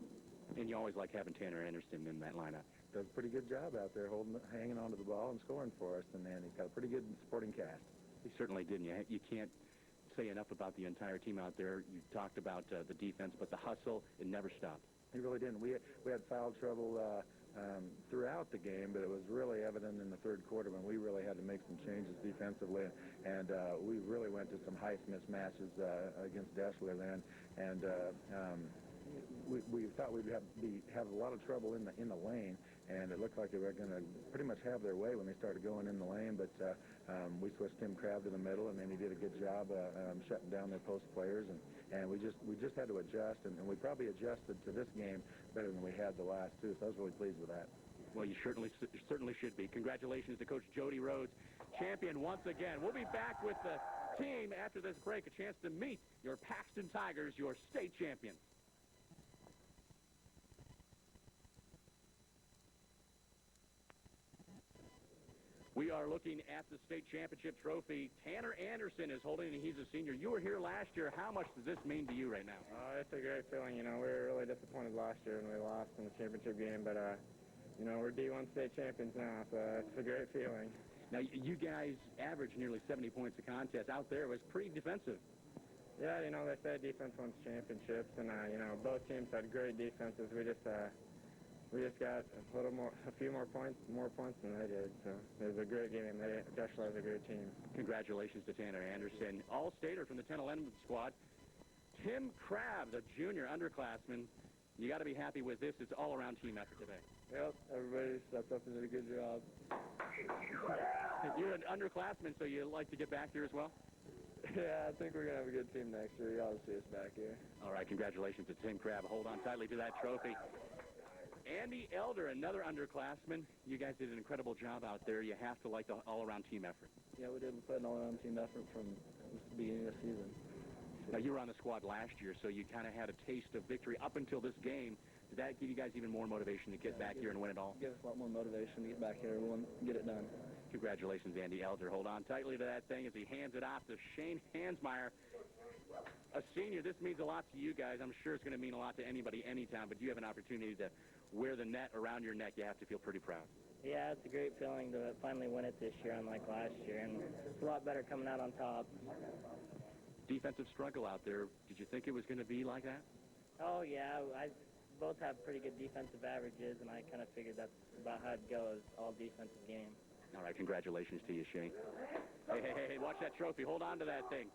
And you always like having Tanner Anderson in that lineup. Does a pretty good job out there hanging onto the ball and scoring for us, and he's got a pretty good supporting cast. He certainly did. You can't say enough about the entire team out there. You talked about the defense, but the hustle, it never stopped. He really didn't. We had foul trouble throughout the game, but it was really evident in the third quarter when we really had to make some changes defensively, and we really went to some Highsmith matches against Deshler then, and we thought we'd have a lot of trouble in the lane, and it looked like they were going to pretty much have their way when they started going in the lane, but we switched Tim Crabb to the middle, and then he did a good job shutting down their post players, and we just had to adjust, and we probably adjusted to this game better than we had the last two, so I was really pleased with that. Well, you certainly should be. Congratulations to Coach Jody Rhodes, champion once again. We'll be back with the team after this break, a chance to meet your Paxton Tigers, your state champions. We are looking at the state championship trophy. Tanner Anderson is holding it. He's a senior. You were here last year. How much does this mean to you right now? It's a great feeling. You know, we were really disappointed last year when we lost in the championship game, but, you know, we're D1 state champions now, so it's a great feeling. Now, you guys averaged nearly 70 points a contest. Out there, it was pretty defensive. Yeah, you know, they say defense wins championships, and, you know, both teams had great defenses. We just got a few more points than they did. So it was a great game. Deshler is a great team. Congratulations to Tanner Anderson. All-stater from the 10-11 squad. Tim Crabb, the junior underclassman. You got to be happy with this. It's all-around team effort today. Yep, everybody stepped up and did a good job. You're an underclassman, so you like to get back here as well? Yeah, I think we're going to have a good team next year. You ought to see us back here. All right, congratulations to Tim Crabb. Hold on tightly to that trophy. Andy Elder, another underclassman. You guys did an incredible job out there. You have to like the all-around team effort. Yeah, we did put an all-around team effort from the beginning of the season. Now, you were on the squad last year, so you kind of had a taste of victory up until this game. Did that give you guys even more motivation to get back here and win it all? Give us a lot more motivation to get back here and get it done. Congratulations, Andy Elder. Hold on tightly to that thing as he hands it off to Shane Hansmeyer. A senior, this means a lot to you guys. I'm sure it's going to mean a lot to anybody anytime, but you have an opportunity to wear the net around your neck. You have to feel pretty proud. Yeah, it's a great feeling to finally win it this year, unlike last year, and it's a lot better coming out on top. Defensive struggle out there. Did you think it was going to be like that? Oh, yeah. I both have pretty good defensive averages, and I kind of figured that's about how it goes, all defensive game. All right, congratulations to you, Shane. Hey, watch that trophy. Hold on to that thing.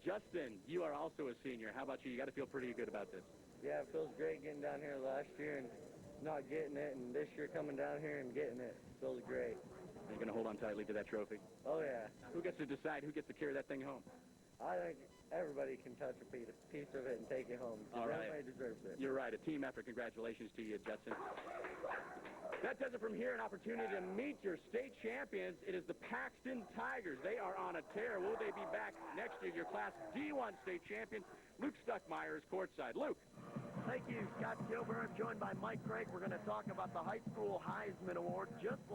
Justin, you are also a senior. How about you? You got to feel pretty good about this. Yeah, it feels great getting down here last year and not getting it, and this year coming down here and getting it. It feels great. Are you going to hold on tightly to that trophy? Oh, yeah. Who gets to decide who gets to carry that thing home? I think everybody can touch a piece of it and take it home. All right. Everybody deserves it. You're right. A team effort. Congratulations to you, Justin. That does it from here. An opportunity to meet your state champions. It is the Paxton Tigers. They are on a tear. Will they be back next year? Your Class D1 state champion, Luke Stuckmeyer, is courtside. Luke. Thank you, Scott Kilburn. Joined by Mike Craig. We're going to talk about the high school Heisman Award just like